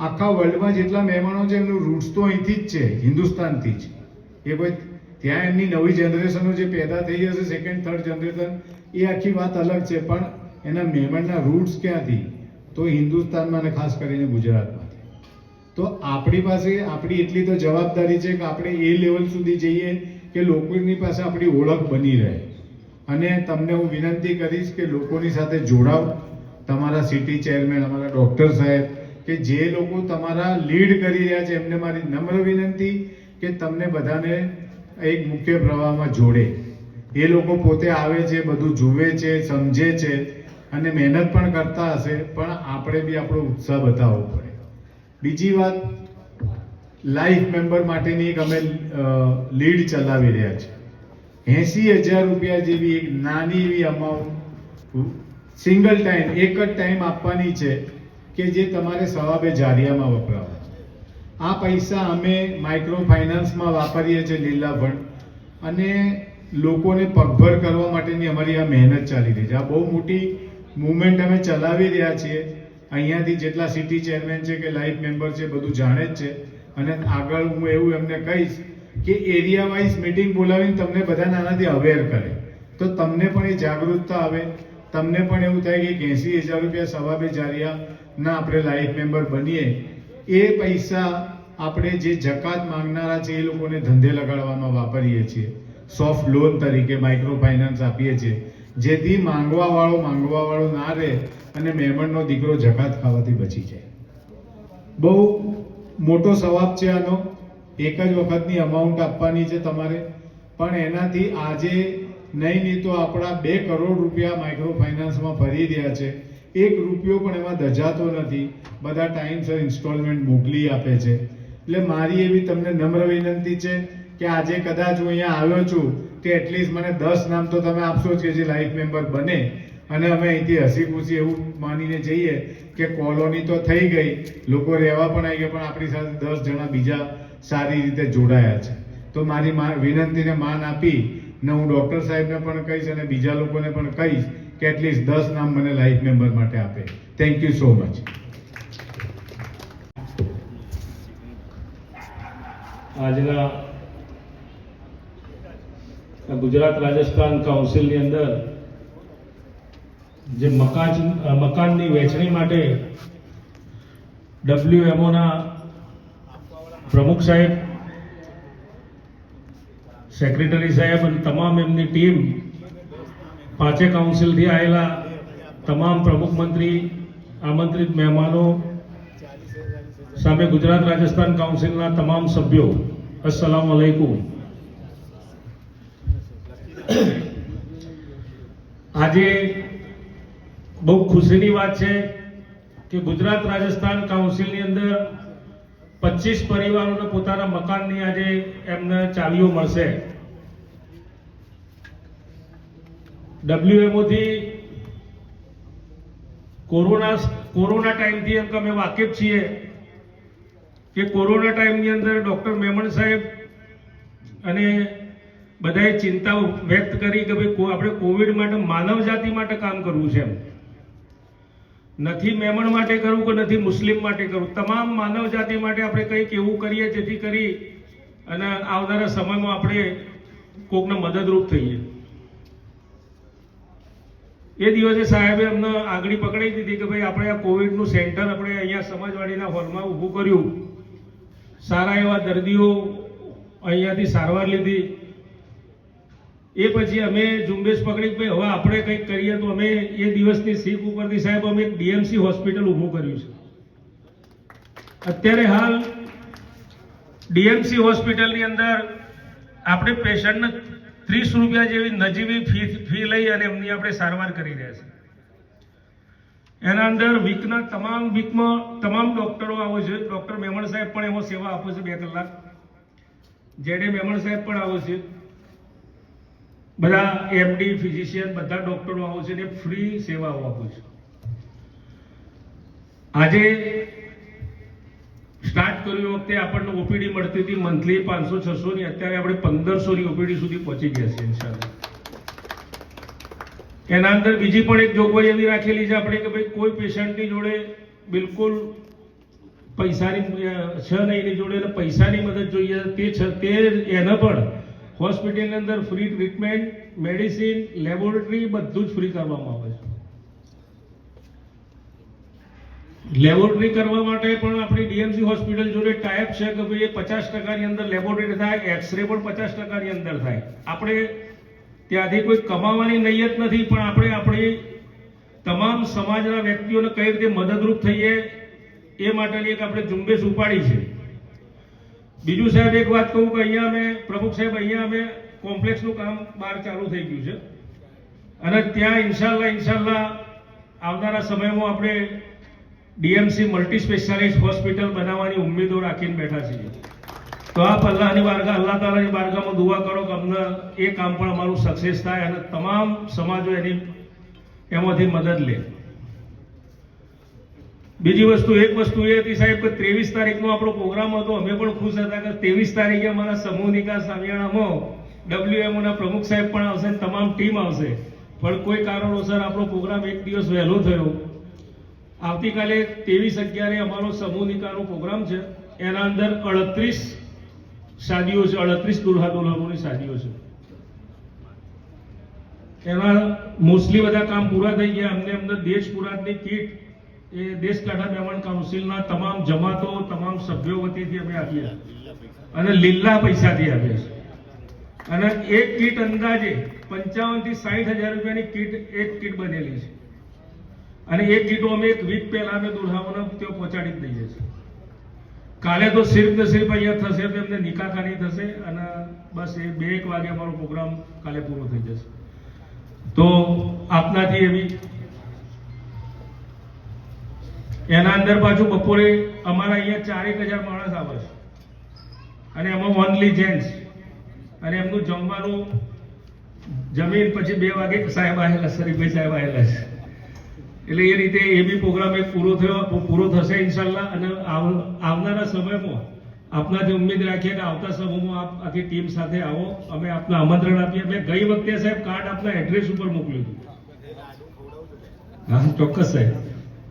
આખા વર્લ્ડમાં જેટલા મહેમાનો છે એમનું રૂટ્સ તો અહીંથી જ છે, હિન્દુસ્તાનથી જ. એ કોઈ ત્યાં એમની નવી જનરેશનો જે પેદા થઈ હશે, સેકન્ડ થર્ડ જનરેશન, એ આખી વાત અલગ છે, પણ એના મહેમાનના રૂટ્સ ક્યાંથી? તો હિન્દુસ્તાનમાં અને ખાસ કરીને ગુજરાતમાંથી. તો આપણી પાસે આપણી એટલી તો જવાબદારી છે કે આપણે એ લેવલ સુધી જઈએ કે લોકોની પાસે આપણી ઓળખ બની રહે. અને તમને હું વિનંતી કરીશ કે લોકોની સાથે જોડાવ. તમારા સિટી ચેરમેન, અમારા ડૉક્ટર સાહેબ કે જે લોકો તમારા લીડ કરી રહ્યા છે એમને મારી નમ્ર વિનંતી કે તમને બધાને એક મુખ્ય પ્રવાહમાં જોડે. એ લોકો પોતે આવે છે, બધું જુએ છે, સમજે છે અને મહેનત પણ કરતા હશે, પણ આપણે બી આપણો ઉત્સાહ બતાવવો પડે. બીજી વાત, લાઈફ મેમ્બર માટેની એક અમે લીડ ચલાવી રહ્યા છીએ. 80,000 રૂપિયા જેવી એક નાની એવી અમાઉન્ટ સિંગલ ટાઈમ, એક જ ટાઈમ આપવાની છે કે જે તમારે સવાબે જારિયામાં વપરાવા. આ પૈસા અમે માઇક્રો ફાઇનાન્સમાં વાપરીએ છીએ, લીલા ફંડ, અને લોકોને પગભર કરવા માટેની અમારી આ મહેનત ચાલી રહી છે. આ બહુ મોટી મુવમેન્ટ અમે ચલાવી રહ્યા છીએ. અહીંયાથી જેટલા સિટી ચેરમેન છે કે લાઈફ મેમ્બર છે બધું જાણે જ છે. અને આગળ હું એવું એમને કહીશ કે એરિયા વાઇઝ મીટિંગ બોલાવીને તમને બધાને આનાથી અવેર કરે, તો તમને પણ એ જાગૃતતા આવે, તમને પણ એવું થાય કે 80,000 રૂપિયા સવાબે જારિયા ના આપણે લાઈફ મેમ્બર બનીએ. એ પૈસા આપણે જે જકાત માંગનારા છે એ લોકોને ધંધે લગાડવામાં વાપરીએ છીએ. સોફ્ટ લોન તરીકે માઇક્રો ફાઇનાન્સ આપીએ છીએ, જેથી માંગવાવાળો ના રહે અને મહેમાનનો દીકરો જકાત ખાવાથી બચી જાય. બહુ મોટો સવાબ છે આનો. એક જ વખતની અમાઉન્ટ આપવાની છે તમારે, પણ એનાથી આજે નહીં તો આપણા 2 કરોડ રૂપિયા માઇક્રો ફાઇનાન્સમાં ફરી રહ્યા છે. 1 રૂપિયો પણ એમાં દજાતો નથી. બધા ટાઈમસર ઇન્સ્ટોલમેન્ટ મોકલી આપે છે. એટલે મારી એવી તમને નમ્ર વિનંતી છે કે આજે કદાચ હું અહીંયા આવ્યો છું કે એટલીસ્ટ મને 10 નામ તો તમે આપશો જ કે જે લાઈફ મેમ્બર બને, અને અમે અહીંથી હસી ખુશી એવું માનીને જઈએ કે કોલોની તો થઈ ગઈ, લોકો રહેવા પણ આવી ગયા, પણ આપણી સાથે 10 જણા બીજા સારી રીતે જોડાયા છે. તો મારી વિનંતીને માન આપી ને હું ડૉક્ટર સાહેબને પણ કહીશ અને બીજા લોકોને પણ કહીશ કે એટલીસ્ટ 10 નામ મને લાઈફ મેમ્બર માટે આપે. Thank you so much. આજના ગુજરાત રાજસ્થાન કાઉન્સિલની અંદર જે મકાનની વહેંચણી માટે WMOના પ્રમુખ સાહેબ, સેક્રેટરી સાહેબ અને તમામ એમની ટીમ, 5 કાઉન્સિલથી આવેલા તમામ પ્રમુખ મંત્રી, આમંત્રિત મહેમાનો સામે ગુજરાત રાજસ્થાન કાઉન્સિલના તમામ સભ્યો, અસ્સલામુ અલૈકુમ. આજે બહુ ખુશીની વાત છે કે ગુજરાત રાજસ્થાન કાઉન્સિલની અંદર 25 પરિવારોને પોતાના મકાનની આજે એમને ચાવીઓ મળશે. WMO થી કોરોના ટાઈમથી એમ કે અમે વાકેફ છીએ કે કોરોના ટાઈમની અંદર ડૉક્ટર મેમણ સાહેબ અને બધાએ ચિંતા વ્યક્ત કરી કે ભાઈ આપણે કોવિડ માટે માનવ જાતિ માટે કામ કરવું છે. એમ નથી મેમણ માટે કરવું કે નથી મુસ્લિમ માટે કરવું, તમામ માનવ જાતિ માટે આપણે કંઈક એવું કરીએ જેથી કરી અને આવનારા સમયમાં આપણે કોકને મદદરૂપ થઈએ. એ દિવસે સાહેબે અમને આંગળી પકડી દીધી કે ભાઈ આપણે આ કોવિડનું સેન્ટર આપણે અહીંયા સમાજવાડીના હોલમાં ઊભું કર્યું. સારા એવા દર્દીઓ અહીંયાથી સારવાર લીધી. એ પછી અમે ઝુંબેશ પકડી કે હવે આપણે કંઈક કરીએ, તો અમે એ દિવસની શીખ ઉપરથી સાહેબ અમે એક DMC હોસ્પિટલ ઊભું કર્યું છે. અત્યારે હાલ DMC હોસ્પિટલની અંદર આપણે પેશન્ટને 30 રૂપિયા જેવી નજીવી ફી લઈ અને એમની આપણે સારવાર કરી રહ્યા છીએ. એના અંદર વીકમાં તમામ ડૉક્ટરો આવે છે. ડૉક્ટર મેમણ સાહેબ પણ એમાં સેવા આપે છે 2 કલાક. JD મેમણ સાહેબ પણ આવે છે. બધા MD ફિઝિશિયન બધા ડૉક્ટરો આવે છે ને ફ્રી સેવાઓ આપે છે. આજે સ્ટાર્ટ કર્યું વખતે આપણને ઓપીડી મળતી હતી મંથલી 500-600 ની, અત્યારે આપણે 1500 ની ઓપીડી સુધી પહોંચી ગયા છે ઇન્શાલ્લાહ. એના અંદર બીજી પણ એક જોગવાઈ એવી રાખેલી છે આપણે કે ભાઈ કોઈ પેશન્ટની જોડે બિલકુલ પૈસાની છે નહીં, એની જોડે એને પૈસાની મદદ જોઈએ તે એને પણ હોસ્પિટલની અંદર ફ્રી ટ્રીટમેન્ટ, મેડિસિન, લેબોરેટરી બધું જ ફ્રી કરવામાં આવે છે. લેબોરેટરી કરવા માટે પણ આપણી ડીએમસી હોસ્પિટલ જોડે ટાઈપ છે કે ભાઈ 50% ની અંદર લેબોરેટરી થાય, એક્સરે પણ 50% ની અંદર થાય. આપણે ત્યાંથી કોઈ કમાવાની નિયત નથી, પણ આપણે આપણી તમામ સમાજના વ્યક્તિઓને કઈ રીતે મદદરૂપ થઈએ એ માટેની એક આપણે ઝુંબેશ ઉપાડી છે. બીજું સાહેબ એક વાત કહું કે અહીંયા અમે પ્રમુખ સાહેબ અહીંયા અમે કોમ્પ્લેક્સનું કામ બહાર ચાલુ થઈ ગયું છે અને ત્યાં ઇન્શાલ્લાહ આવનારા સમયમાં આપણે ડીએમસી મલ્ટી સ્પેશિયાલિસ્ટ હોસ્પિટલ બનાવવાની ઉમ્મીદો રાખીને બેઠા છીએ. તો આપ અલ્લાહની બારગાહ, અલ્લાહ તાલાની બારગાહમાં દુઆ કરો કે અમને એ કામ પણ અમારું સક્સેસ થાય અને તમામ સમાજો એમાંથી મદદ લે. બીજી એક વસ્તુ એ હતી સાહેબ કે 23 તારીખનો આપણો પ્રોગ્રામ હતો. અમે પણ ખુશ હતા કે 23 તારીખે અમારા સમૂહ નિકાસ સામિયાણામાં WMO ના પ્રમુખ સાહેબ પણ આવશે, તમામ ટીમ આવશે, પણ કોઈ કારણોસર આપણો પ્રોગ્રામ એક દિવસ વહેલો થયો. આવતીકાલે 23/11 અમારો સમૂહ નિકાહનો પ્રોગ્રામ છે. એના અંદર 38 શાદીઓ છે, 38 દુલ્હા દુલ્હનોની શાદીઓ છે. એના મોસ્ટલી બધા કામ પૂરા થઈ ગયા. અમને દેશ પુરાણની કીટ એ દેશકાઠા મહેમાન કાઉન્સિલના તમામ જમાતો, તમામ સભ્યો વતીથી અમે આપીએ અને લીલા પૈસાથી આપીએ છીએ. અને એક કીટ અંદાજે 55 થી 60 હજાર રૂપિયાની કીટ એક કીટ બનેલી છે અને એ કીટો અમે એક વીક પહેલા અમે દુલ્હાઓને ત્યાં પહોંચાડી જ દઈએ છીએ. કાલે તો સિર્ફ ને સિર્ફ અહીંયા થશે, એમને નિકાહખાની થશે અને બસ એ 2-1 વાગે અમારો પ્રોગ્રામ કાલે પૂરો થઈ જશે. તો આપનાથી એવી એના અંદર પાછું બપોરે અમારા અહીંયા 4-1000 માણસ આવે છે અને એમાં ઓનલી જેન્ટ્સ અને એમનું જમવાનું જમીન પછી 2 વાગે સાહેબ આવેલા, શરીફભાઈ સાહેબ આવેલા છે. એટલે એ રીતે એ બી પ્રોગ્રામ એક પૂરો થશે ઇન્શાલ્લાહ. અને આવનારા સમયમાં આપનાથી ઉમ્મીદ રાખીએ કે આવતા સમયમાં આપ આખી ટીમ સાથે આવો, અમે આપને આમંત્રણ આપીએ. મેં ગઈ વખતે સાહેબ કાર્ડ આપના એડ્રેસ ઉપર મોકલ્યું હતું. હા ચોક્કસ સાહેબ,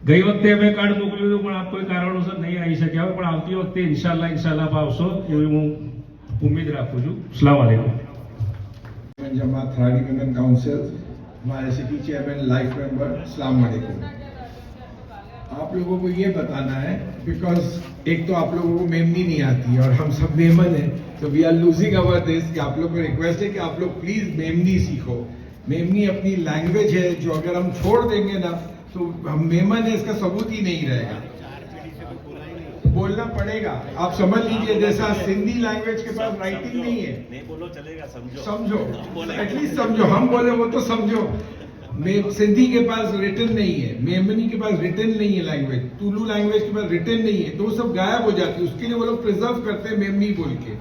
ગઈ વખતે અમે કાર્ડ મોકલ્યું હતું પણ આપ કોઈ કારણોસર નહીં આવી શક્યા હોય, પણ આવતી વખતે ઇન્શાલ્લાહ આપ આવશો એવી હું ઉમ્મીદ રાખું છું. अस्सलाम वालेकुम. जमात थ्राडी वुमेन काउंसिल, हमारे सिटी चेयरमैन, लाइफ मेंबर, अस्सलाम वालेकुम. आप लोगों को ये बताना है बिकॉज एक तो आप लोगों को मेमनी नहीं आती और हम सब मेमन हैं, तो we are losing our this कि आप लोग को रिक्वेस्ट है कि आप लोग प्लीज मेमनी सीखो. मेमनी अपनी लैंग्वेज है जो अगर हम छोड़ देंगे ना तो हम मेमन है इसका सबूत ही नहीं रहेगा. बोलना पड़ेगा. आप समझ लीजिए जैसा सिंधी लैंग्वेज के पास राइटिंग नहीं है, नहीं बोलो चलेगा, समझो एटलीस्ट समझो. हम बोले वो तो समझो. सिंधी के पास रिटन नहीं है, मेमनी के पास रिटन नहीं है लैंग्वेज, तुलु लैंग्वेज के पास रिटन नहीं है, तो वो सब गायब हो जाती है. उसके लिए वो लोग प्रिजर्व करते हैं मेमनी बोल के.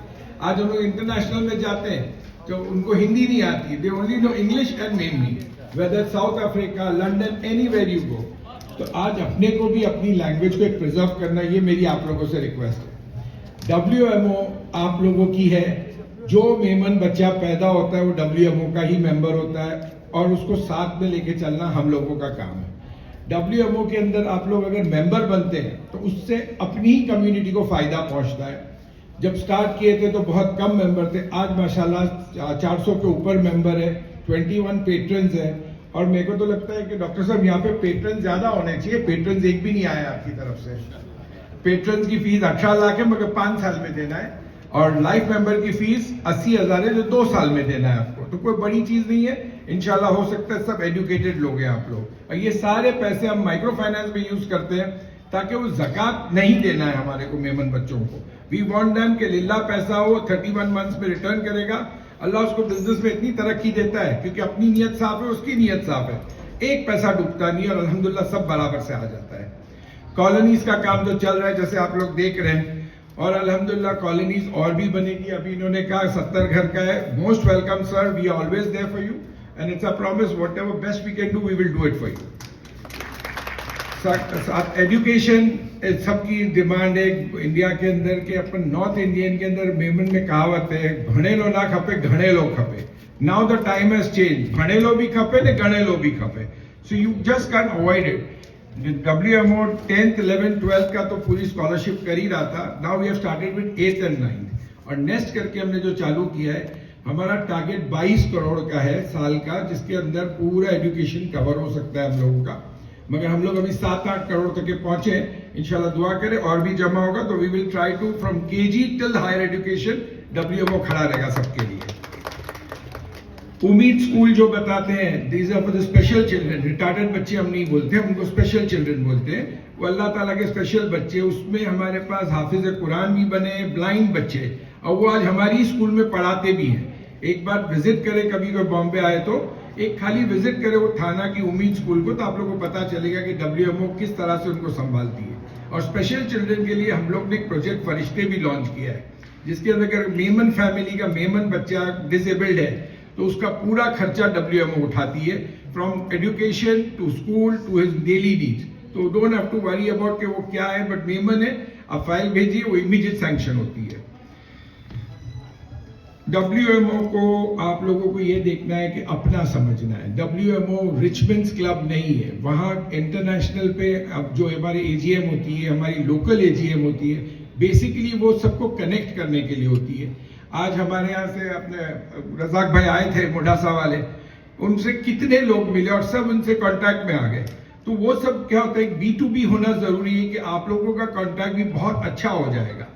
आज हम लोग इंटरनेशनल में जाते हैं तो उनको हिंदी नहीं आती, they only know English and Memoni, whether South Africa, London, anywhere you go. तो आज अपने को भी अपनी लैंग्वेज को एक प्रिजर्व करना, ये मेरी आप लोगों से रिक्वेस्ट है. WMO आप लोगों की है. जो मेमन बच्चा पैदा होता है वो WMO का ही मेंबर होता है और उसको साथ में लेके चलना हम लोगों का काम है. WMO के अंदर आप लोग अगर मेंबर बनते हैं तो उससे अपनी ही कम्युनिटी को फायदा पहुंचता है. जब स्टार्ट किए थे तो बहुत कम मेंबर थे, आज माशाल्लाह 400 के ऊपर मेंबर है, 21 पेट्रन्स है. और मेरे को तो लगता है कि डॉक्टर साहब यहाँ पे पेट्रन ज्यादा होने चाहिए. पेट्रन एक भी नहीं आया आपकी तरफ से. पेट्रन की फीस 18 लाख है मगर 5 साल में देना है और लाइफ मेंबर की फीस 80,000 है जो 2 साल में देना है आपको. तो कोई बड़ी चीज नहीं है. इंशाल्लाह हो सकता है सब एजुकेटेड लोग हैं आप लोग. और ये सारे पैसे हम माइक्रो फाइनेंस में यूज करते हैं ताकि वो ज़कात नहीं देना है हमारे को मेमन बच्चों को. वी वांट देम कि लिल्ला पैसा हो 31 मंथ्स में रिटर्न करेगा. अल्लाह उसको बिजनेस में इतनी तरक्की देता है क्योंकि अपनी नीयत साफ है, उसकी नीयत साफ है. एक पैसा डूबता नहीं और अल्हम्दुलिल्लाह सब बराबर से आ जाता है. कॉलोनीज का काम जो चल रहा है जैसे आप लोग देख रहे हैं और अल्हम्दुलिल्लाह कॉलोनीज और भी बनेगी. अभी इन्होंने कहा 70 घर का है. Most welcome sir, we are always there for you and it's a promise whatever best we can do we will do it for you. Education सबकी डिमांड है इंडिया के अंदर के. अपन नॉर्थ इंडियन के अंदर मेमन में कहावत है घणे लो ना खपे घणे लो खपे. Now the time has changed. ભણેલો બી ખપે ને ગણેલો બી ખપે. So you just can't avoid it. WMO 10th, 11th, 12th का तो पूरी स्कॉलरशिप कर ही रहा था. Now we have started with 8th and 9th. और नेक्स्ट करके हमने जो चालू किया है, हमारा टारगेट 22 करोड़ का है साल का, जिसके अंदर पूरा एजुकेशन कवर हो सकता है हम लोगों का. मगर हम लोग अभी 7-8 करोड़ तक के पहुंचे. इंशाल्लाह दुआ करें और भी जमा होगा तो we will try to from KG till higher education WMO खड़ा रहेगा सबके लिए. उम्मीद स्कूल जो बताते हैं, these are for the special children. Retarded बच्चे हम नहीं बोलते, हम उनको स्पेशल चिल्ड्रन बोलते हैं. वो अल्लाह ताला के स्पेशल बच्चे. उसमें हमारे पास हाफिज कुरान भी बने, ब्लाइंड बच्चे, और वो आज हमारी स्कूल में पढ़ाते भी हैं. एक बार विजिट करें, कभी कोई बॉम्बे आए तो एक खाली विजिट करें वो थाना की उम्मीद स्कूल को, तो आप लोगों को पता चलेगा कि WMO किस तरह से उनको संभालती है. और स्पेशल चिल्ड्रन के लिए हम लोग ने एक प्रोजेक्ट फरिश्ते भी लॉन्च किया है, जिसके अंदर अगर मेमन फैमिली का मेमन बच्चा डिसेबल्ड है तो उसका पूरा खर्चा WMO उठाती है, from education to school to his daily needs. तो don't have to worry about कि वो क्या है, बट मेमन है, आप फाइल भेजिए, वो इमीडिएट सैंक्शन होती है. WMO को आप लोगों को ये देखना है कि अपना समझना है. WMO रिचमेंट्स क्लब नहीं है. वहाँ इंटरनेशनल पे अब जो हमारी AGM होती है, हमारी लोकल AGM होती है, बेसिकली वो सबको कनेक्ट करने के लिए होती है. आज हमारे यहाँ से अपने रजाक भाई आए थे मोडासा वाले, उनसे कितने लोग मिले और सब उनसे कांटेक्ट में आ गए. तो वो सब क्या होता है, B2B होना जरूरी है कि आप लोगों का कांटेक्ट भी बहुत अच्छा हो जाएगा.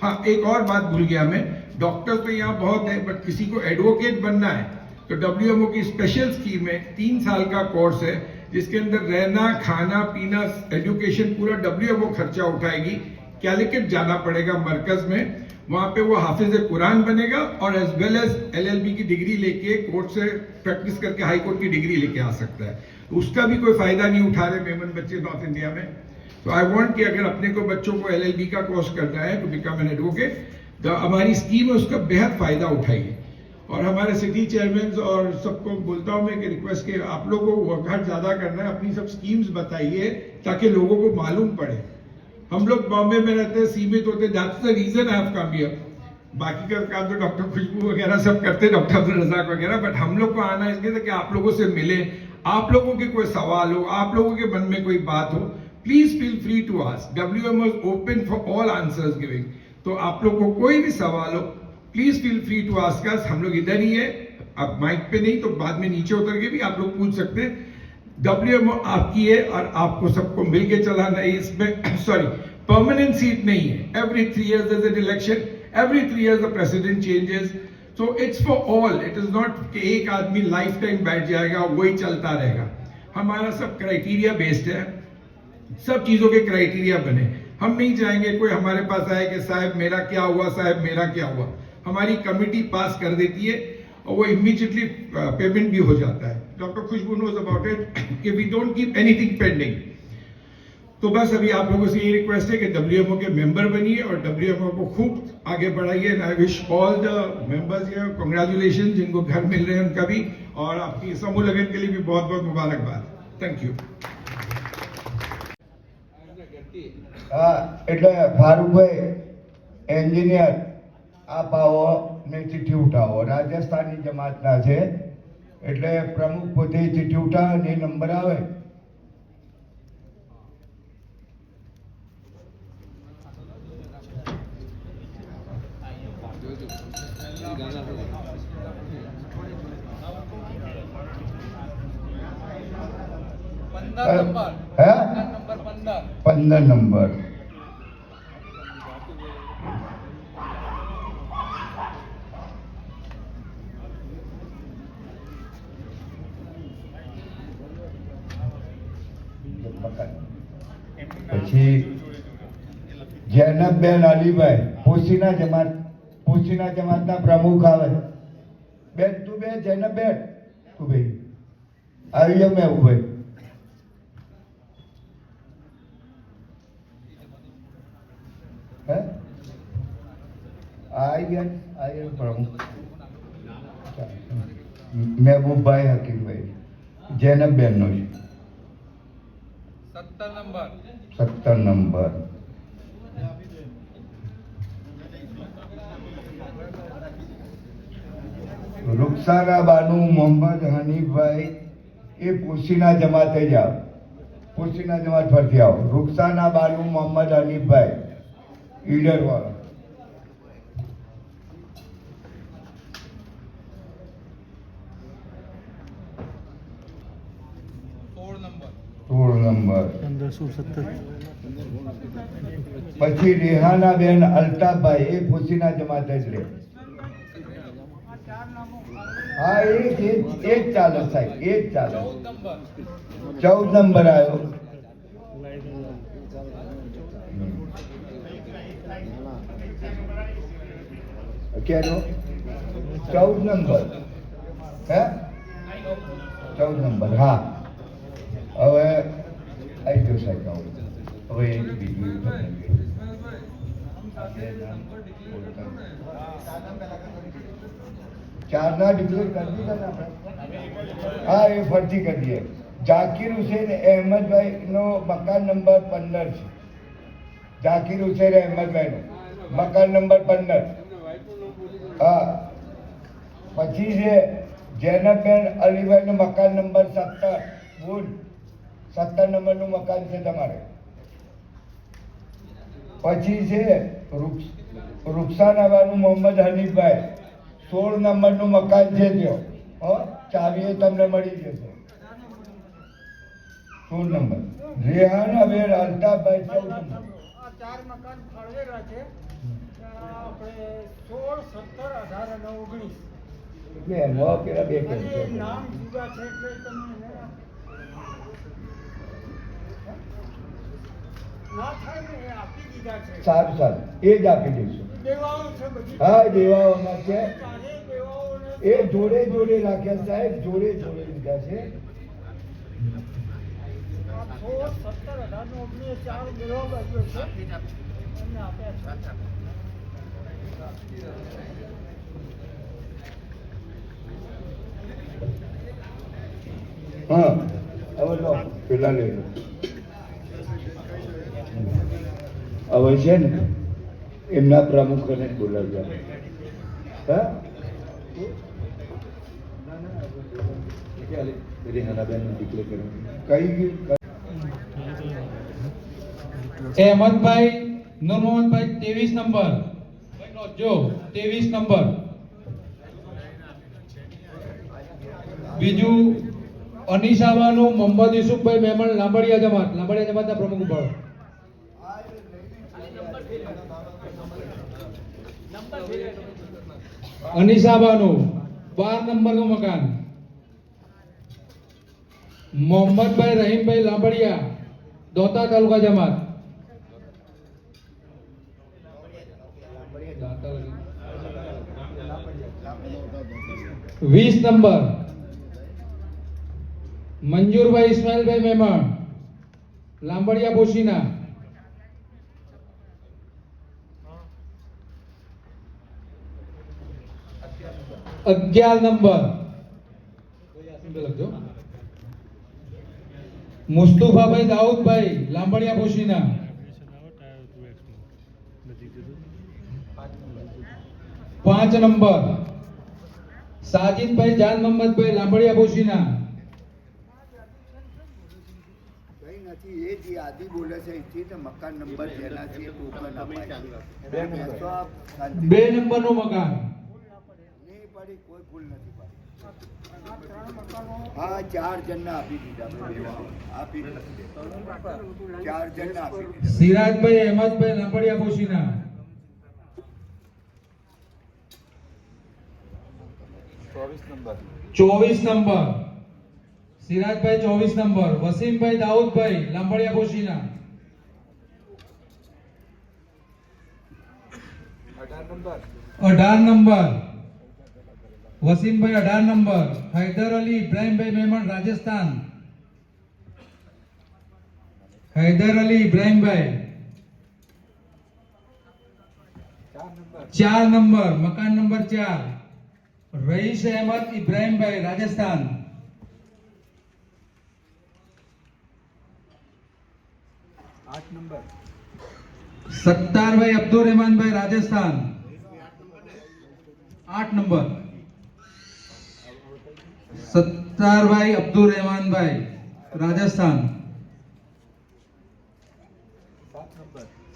हाँ, एक और बात भूल गया मैं, डॉक्टर तो यहाँ बहुत है, बट किसी को एडवोकेट बनना है तो WMO की स्पेशल स्कीम है, 3 साल का कोर्स है, जिसके अंदर रहना, खाना, पीना, एजुकेशन पूरा WMO खर्चा उठाएगी. कैलिकट जाना पड़ेगा मरकज में, वहां पे वो हाफिज कुरान बनेगा और एज वेल एज LLB की डिग्री लेके कोर्ट से प्रैक्टिस करके हाई कोर्ट की डिग्री लेके आ सकता है. तो उसका भी कोई फायदा नहीं उठा रहे मेमन बच्चे नॉर्थ इंडिया में. तो आई वांट कि अगर अपने को बच्चों को LLB का कोर्स करना है टू बिकम एन एडवोकेट, तो हमारी स्कीम है, उसका बेहद फायदा उठाइए. और हमारे सिटी चेयरमैन और सबको बोलता हूं मैं कि रिक्वेस्ट के आप लोगों को वर्कआउट ज्यादा करना है, अपनी सब स्कीम्स बताइए ताकि लोगों को मालूम पड़े. हम लोग बॉम्बे में रहते हैं, सीमित होते, that's the reason I have come here. बाकी का काम तो डॉक्टर खुशबू वगैरह सब करते, डॉक्टर अब्दुल रजाक वगैरह, बट हम लोग को आना इसलिए था कि आप लोगों से मिले, आप लोगों के कोई सवाल हो, आप लोगों के मन में कोई बात हो, please feel free to ask. WMO is open for all answers giving. तो आप लोग को कोई भी सवाल हो, please feel free to ask us. हम लोग इधर ही है, अब माइक पे नहीं तो बाद में नीचे उतर के भी आप लोग पूछ सकते हैं. WMO आपकी है और आपको सबको मिलके चलाना है. इसमें सॉरी, परमानेंट सीट नहीं है. Every 3 years there's an election, every 3 years the president changes, so it's for all. It is not कि एक आदमी लाइफ टाइम बैठ जाएगा वही चलता रहेगा. हमारा सब क्राइटेरिया बेस्ड है, सब चीजों के क्राइटेरिया बने. हम नहीं चाहेंगे कोई हमारे पास आए कि साहब मेरा क्या हुआ, साहब मेरा क्या हुआ. हमारी कमिटी पास कर देती है और वो इमीडिएटली पेमेंट भी हो जाता है. Doctor Khushboo knows about it कि we don't keep anything pending. तो बस अभी आप लोगों से ये रिक्वेस्ट है कि WMO के मेंबर बनिए और WMO को खूब आगे बढ़ाइए. And I wish all the members here congratulation, जिनको घर मिल रहे हैं उनका भी, और आपकी समूह लगन के लिए भी बहुत बहुत मुबारकबाद. Thank you. એટલે ફારૂકભાઈ એન્જિનિયર આપાવો ને ચિઠ્ઠી ઉઠાવો. રાજસ્થાની જમાતના છે એટલે પ્રમુખ પોતે ચિઠ્ઠી ઉઠાવે ને નંબર આવે. હે 15 નંબર. પછી જૈનબબેન અલીભાઈ પોશીના જમાતના પ્રમુખ આવે. બેન તું બે જૈનબબેન તું ભાઈ આવી જાવ. મેં ભાઈ आई प्रमुख महबूब भाई हकीम भाई जैनब बेन नो 17 नंबर. रुक रुखसाना बानू मोहम्मद हनीफ भाई ये पुसीना जमाते जाओ, पुसीना जमात फरती आओ। रुखसाना बानू मोहम्मद हनीफ भाई ईडर वाला। सोल नंबर પછી રેહાના બેન અલ્તાફભાઈ એ પુસીના જમાતે જ લે। હા એ જ ચાલે સાહેબ, એ જ ચાલે। 14 નંબર આવ્યો। ક્યાંનો 14 નંબર હે 14 નંબર હા। હવે આવી ગયો સાહેબ। હવે બીજું ચારના ડિક્લેર કરી દીધા ને આપણે। હા એ ફરતી કરી દઈએ। જાકીર હુસેન અહેમદભાઈ નો મકાન નંબર 15 છે। જાકીર હુસેન અહેમદભાઈ નો મકાન નંબર 15 હા। પછી છે જૈનબબેન અલીભાઈ નું મકાન નંબર 17 ગુડ 17 નંબરનું મકાન છે તમારે। પછી છે રૂકસાનાબાનું મોહમ્મદ હનીફભાઈ 16 નંબરનું મકાન છે ત્યો ચાવી એ તમને મળી જશે। 16 નંબર રેહાના બેન અલ્તાફભાઈ 14 નંબર। ચાર મકાન ફાળવેલા છે આપણે 16, 17, 18 અને 19 એટલે એમાં પેલા બે કેમ છે નામ જુદા છે એટલે તમે ના થાય ને એ આપી દીધા છે। સારું સારું એ જ આપી દઈશું। દેવાઓ છે બધી હા દેવાઓના છે ચારે દેવાઓને એ જોડે જોડે રાખ્યા સાહેબ, જોડે જોડે લીધા છે। 16, 17, 18, 19 ચાર દેવા બાજુ છે એમને આપ્યા છે। હા હવે લો પેલા લઈ લો। હવે છે ને એમના પ્રમુખને જ બોલાવ્યા। હા કઈ અહેમદભાઈ નૂર મોહમ્મદભાઈ 23 નંબર જો 23 નંબર। બીજું અનીસાવાનું મોહમ્મદ યુસુફભાઈ મહેમાન લાંબડિયા જમાતના પ્રમુખ ઉભાડો। અનીસાબાનું 12 નંબરનું મકાન। મોહમ્મદભાઈ રહીમભાઈ લાંબડિયા દોતા તાલુકા જમાત। 20 નંબર મંજુરભાઈ ઇસ્માઇલભાઈ મહેમાન લાંબડિયા પોશીના। 11 નંબર મુસ્તુફાભાઈ દાઉદભાઈ લાંબડિયા પોશીના। 5 નંબર સાજિદભાઈ જાન મોહમ્મદભાઈ લાંબડિયા પોશીના। કઈ નથી એ જે આદિ બોલે છે એથી તો મકાન નંબર જેના છે ટોકન અપાય। 2 નંબરનું મકાન નહીં પડી કોઈ ભૂલ નથી પડી। હા 4 જણને આપી દીધા આપી દીધા 4 જણને આપી દીધા। સિરાજભાઈ અહેમદભાઈ લાંબડિયા પોશીના। 24 નંબર સિરાજભાઈ 24 નંબર વસીમભાઈ દાઉદભાઈ લાંબડિયા પોશીના। 18 નંબર વસીમભાઈ 18 નંબર હૈદર અલી ઇબ્રાહીમભાઈ મહેમાન રાજસ્થાન। હૈદર અલી ઇબ્રાહીમભાઈ 4 નંબર મકાન નંબર 4 રઈસ અહેમદ ઇબ્રાહીમભાઈ રાજસ્થાન। 8 નંબર સત્તારભાઈ અબ્દુલ રહેમાનભાઈ રાજસ્થાન। 8 નંબર સત્તારભાઈ અબ્દુલ રહેમાનભાઈ, રાજસ્થાન.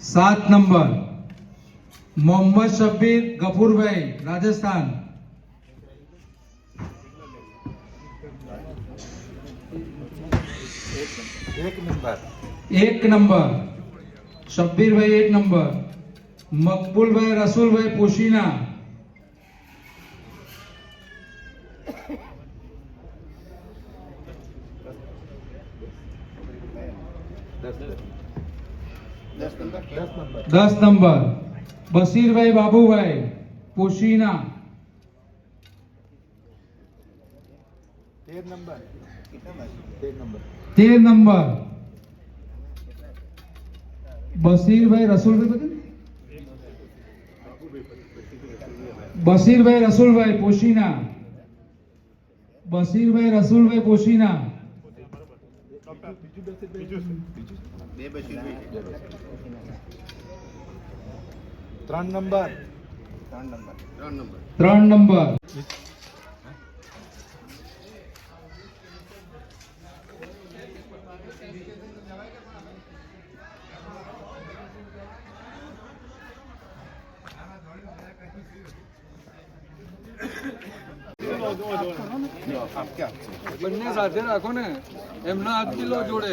7 નંબર મોહમ્મદ શબ્બીર ગફુરભાઈ, રાજસ્થાન. 1 નંબર શબ્બીરભાઈ, 1 નંબર મકબૂલભાઈ રસુલભાઈ, પોશીના. 10 નંબર બશીરભાઈ બાબુભાઈ, પોશીના. 13 નંબર બશીરભાઈ રસુલભાઈ, બશીરભાઈ રસુલભાઈ, પોશીના. બશીરભાઈ રસુલભાઈ, પોશીના. 3 નંબર બંને સાથે રાખો ને, એમના હાથ કિલો જોડે.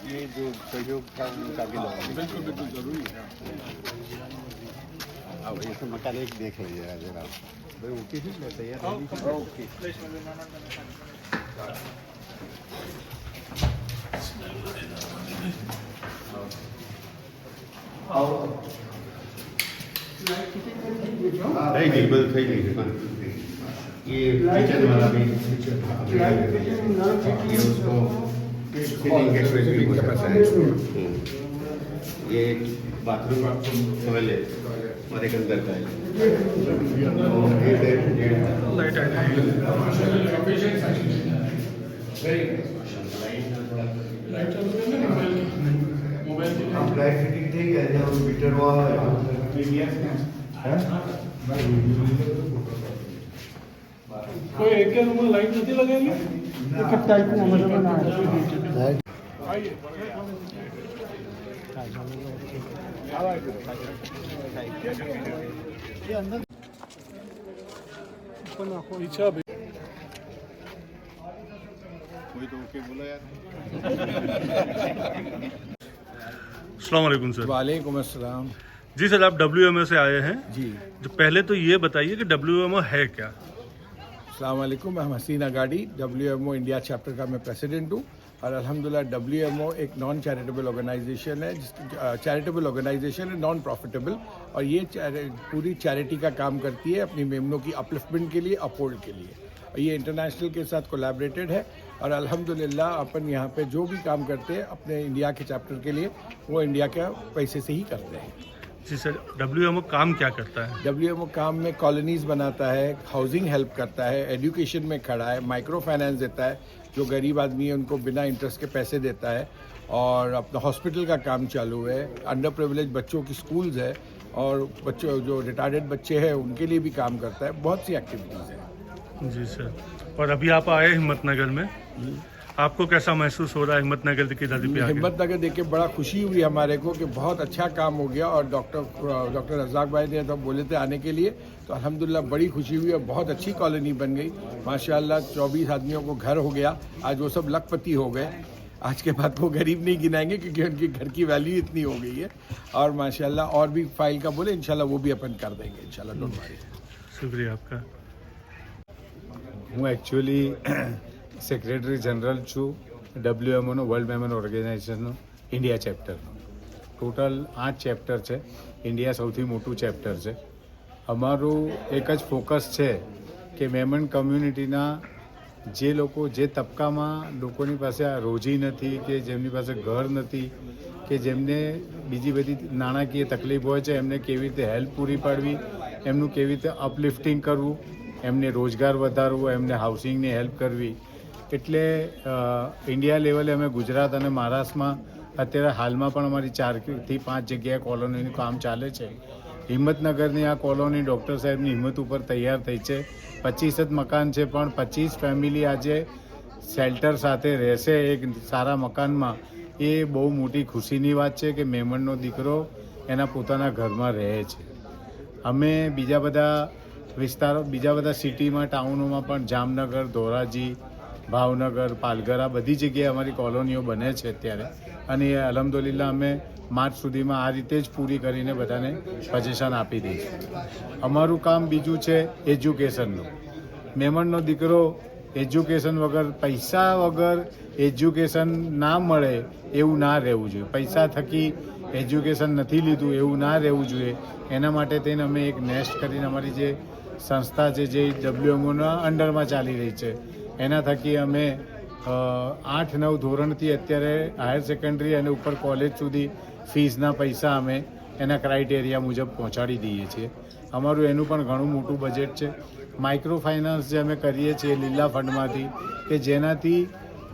ये जो सहयोग था उनका भी बिल्कुल बिल्कुल जरूरी है. अब ये सब मकान एक देख लीजिएगा जरा. भाई ओके जी, मैं तैयार हूँ. ओके. થઈ ગઈ, બધું થઈ ગઈ છે. ये किचन वाला भी ये उसको फिटिंग के स्पेशली हो सकता है. ये बाथरूम टॉयलेट और एक अंदर का है. લાઈટ ફિટિંગ થઈ ગયા છે, મીટર कोई एक के रूम में लाइट नहीं लगेगी. एक टाइप में हमारे बनाया पीछा भी कोई तो ओके बोलो यार. अस्सलाम वालेकुम सर. वालेकुम अस्सलाम. जी सर, आप WMO से आए हैं. जी, जो पहले तो ये बताइए कि WMO है क्या? अस्सलाम वालेकुम. मैं हसीन अगाड़ी, WMO इंडिया चैप्टर का मैं प्रेसिडेंट हूँ. और अल्हम्दुलिल्लाह WMO एक नॉन चैरिटेबल ऑर्गेनाइजेशन है, चैरिटेबल ऑर्गेनाइजेशन है, नॉन प्रॉफिटेबल. और ये पूरी चैरिटी का काम करती है अपनी मेमनों की अपलिफ्टमेंट के लिए, अपहोल्ड के लिए. और ये इंटरनेशनल के साथ कोलैबोरेटेड है. और अल्हम्दुलिल्लाह अपन यहाँ पे जो भी काम करते हैं अपने इंडिया के चैप्टर के लिए, वो इंडिया के पैसे से ही करते हैं. जी सर, WMO काम क्या करता है? WMO काम में कॉलोनीज बनाता है, हाउसिंग हेल्प करता है, एजुकेशन में खड़ा है, माइक्रो फाइनेंस देता है, जो गरीब आदमी है उनको बिना इंटरेस्ट के पैसे देता है. और अपना हॉस्पिटल का काम चालू है, अंडर प्रिविलेज बच्चों की स्कूल्स है, और बच्चों जो रिटायर्ड बच्चे हैं उनके लिए भी काम करता है. बहुत सी एक्टिविटीज़ हैं. जी सर. और अभी आप आए हिम्मतनगर में, आपको कैसा महसूस हो रहा है हिम्मतनगर की धरती पे आके? हिम्मतनगर देख के बड़ा खुशी हुई हमारे को कि बहुत अच्छा काम हो गया. और डॉक्टर रज़ाक भाई ने तो बोले थे आने के लिए, तो अल्हम्दुलिल्लाह बड़ी खुशी हुई और बहुत अच्छी कॉलोनी बन गई माशाल्लाह. 24 आदमियों को घर हो गया. आज वो सब लखपति हो गए. आज के बाद वो गरीब नहीं गिनाएंगे क्योंकि उनकी घर की वैल्यू इतनी हो गई है. और माशाल्लाह और भी फाइल का बोले इंशाल्लाह वो भी अपन कर देंगे इंशाल्लाह. Don't worry. शुक्रिया आपका. હું એકચ્યુઅલી સેક્રેટરી જનરલ છું WMOનો, વર્લ્ડ મેમન ઓર્ગેનાઇઝેશનનો ઇન્ડિયા ચેપ્ટરનો. ટોટલ 8 ચેપ્ટર છે. ઇન્ડિયા સૌથી મોટું ચેપ્ટર છે. અમારું એક જ ફોકસ છે કે મેમન કમ્યુનિટીના જે લોકો, જે તબક્કામાં લોકોની પાસે આ રોજી નથી, કે જેમની પાસે ઘર નથી, કે જેમને બીજી બધી નાણાકીય તકલીફ હોય છે, એમને કેવી રીતે હેલ્પ પૂરી પાડવી, એમનું કેવી રીતે અપલિફ્ટિંગ કરવું, એમને રોજગાર વધારવો, એમને હાઉસિંગની હેલ્પ કરવી, એટલે ઇન્ડિયા લેવલે અમે ગુજરાત અને મહારાષ્ટ્રમાં અત્યારે હાલમાં પણ અમારી 4 થી 5 જગ્યાએ કોલોનીનું કામ ચાલે છે. હિંમતનગરની આ કોલોની ડૉક્ટર સાહેબની હિંમત ઉપર તૈયાર થઈ છે. 25 જ મકાન છે, પણ 25 ફેમિલી આજે શેલ્ટર સાથે રહેશે એક સારા મકાનમાં. એ બહુ મોટી ખુશીની વાત છે કે મહેમાનનો દીકરો એના પોતાના ઘરમાં રહે છે. અમે બીજા બધા વિસ્તારો, બીજા બધા સિટીમાં, ટાઉનોમાં પણ જામનગર, ધોરાજી, ભાવનગર, પાલઘર આ બધી જગ્યાએ અમારી કોલોનીઓ બને છે અત્યારે. અને એ અલ્હમ્દુલિલ્લાહ અમે માર્ચ સુધીમાં આ રીતે જ પૂરી કરીને બધાને સજેશન આપી દઈશું. અમારું કામ બીજું છે એજ્યુકેશનનું. મહેમાનનો દીકરો એજ્યુકેશન વગર, પૈસા વગર એજ્યુકેશન ના મળે એવું ના રહેવું જોઈએ. પૈસા થકી એજ્યુકેશન નથી લીધું એવું ના રહેવું જોઈએ. એના માટે થઈને અમે એક નેસ્ટ કરીને અમારી જે સંસ્થા છે, જે WMOના અંડરમાં ચાલી રહી છે, એના થકી અમે 8-9 ધોરણથી અત્યારે હાયર સેકન્ડરી અને ઉપર કોલેજ સુધી ફીસના પૈસા અમે એના ક્રાઇટેરિયા મુજબ પહોંચાડી દઈએ છીએ. અમારું એનું પણ ઘણું મોટું બજેટ છે. માઇક્રો ફાઇનાન્સ જે અમે કરીએ છીએ લીલા ફંડમાંથી, કે જેનાથી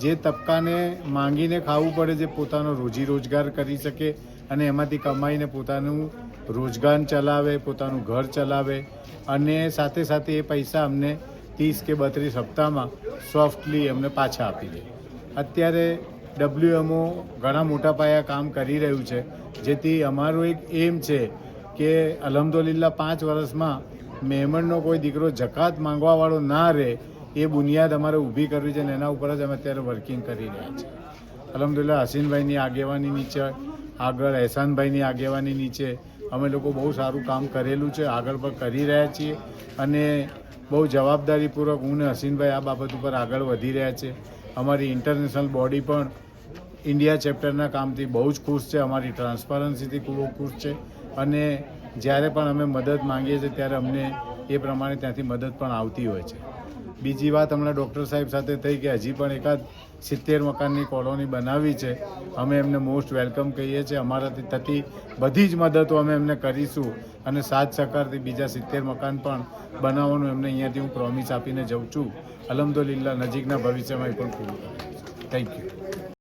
જે તબક્કાને માંગીને ખાવું પડે, જે પોતાનો રોજીરોજગાર કરી શકે અને એમાંથી કમાઈને પોતાનું રોજગાર ચલાવે, પોતાનું ઘર ચલાવે, અને સાથે સાથે એ પૈસા અમને 30 કે 32 હપ્તામાં સોફ્ટલી અમને પાછા આપી દે. અત્યારે WMO ઘણા મોટા પાયા કામ કરી રહ્યું છે, જેથી અમારો એક એમ છે કે અલ્હમ્દુલિલ્લાહ 5 વર્ષમાં મહેમાનનો કોઈ દીકરો જકાત માંગવાવાળો ના રહે, એ બુનિયાદ અમારે ઊભી કરવી છે, અને એના ઉપર જ અમે અત્યારે વર્કિંગ કરી રહ્યા છીએ. અલ્હમ્દુલિલ્લાહ હસીનભાઈની આગેવાની નીચે, આગળ એહસાનભાઈની આગેવાની નીચે અમે લોકો બહુ સારું કામ કરેલું છે, આગળ પણ કરી રહ્યા છીએ. અને બહુ જવાબદારીપૂર્વક હું ને હસીનભાઈ આ બાબત ઉપર આગળ વધી રહ્યા છે. અમારી ઇન્ટરનેશનલ બોડી પણ ઇન્ડિયા ચેપ્ટરના કામથી બહુ જ ખુશ છે, અમારી ટ્રાન્સપરન્સીથી બહુ ખુશ છે. અને જ્યારે પણ અમે મદદ માંગીએ છીએ ત્યારે અમને એ પ્રમાણે ત્યાંથી મદદ પણ આવતી હોય છે. બીજી વાત હમણાં ડૉક્ટર સાહેબ સાથે થઈ કે હજી પણ એકાદ 70 મકાનની કોલોની બનાવી છે. અમે એમને મોસ્ટ વેલકમ કહીએ છીએ. અમારાથી થતી બધી જ મદદો અમે એમને કરીશું, અને સાથ સહકારથી બીજા 70 મકાન પણ બનાવવાનું એમને અહીંયાથી હું પ્રોમિસ આપીને જઉં છું. અલ્હમ્દુલિલ્લાહ નજીકના ભવિષ્યમાં એ પણ પૂરું કરીશ. Thank you.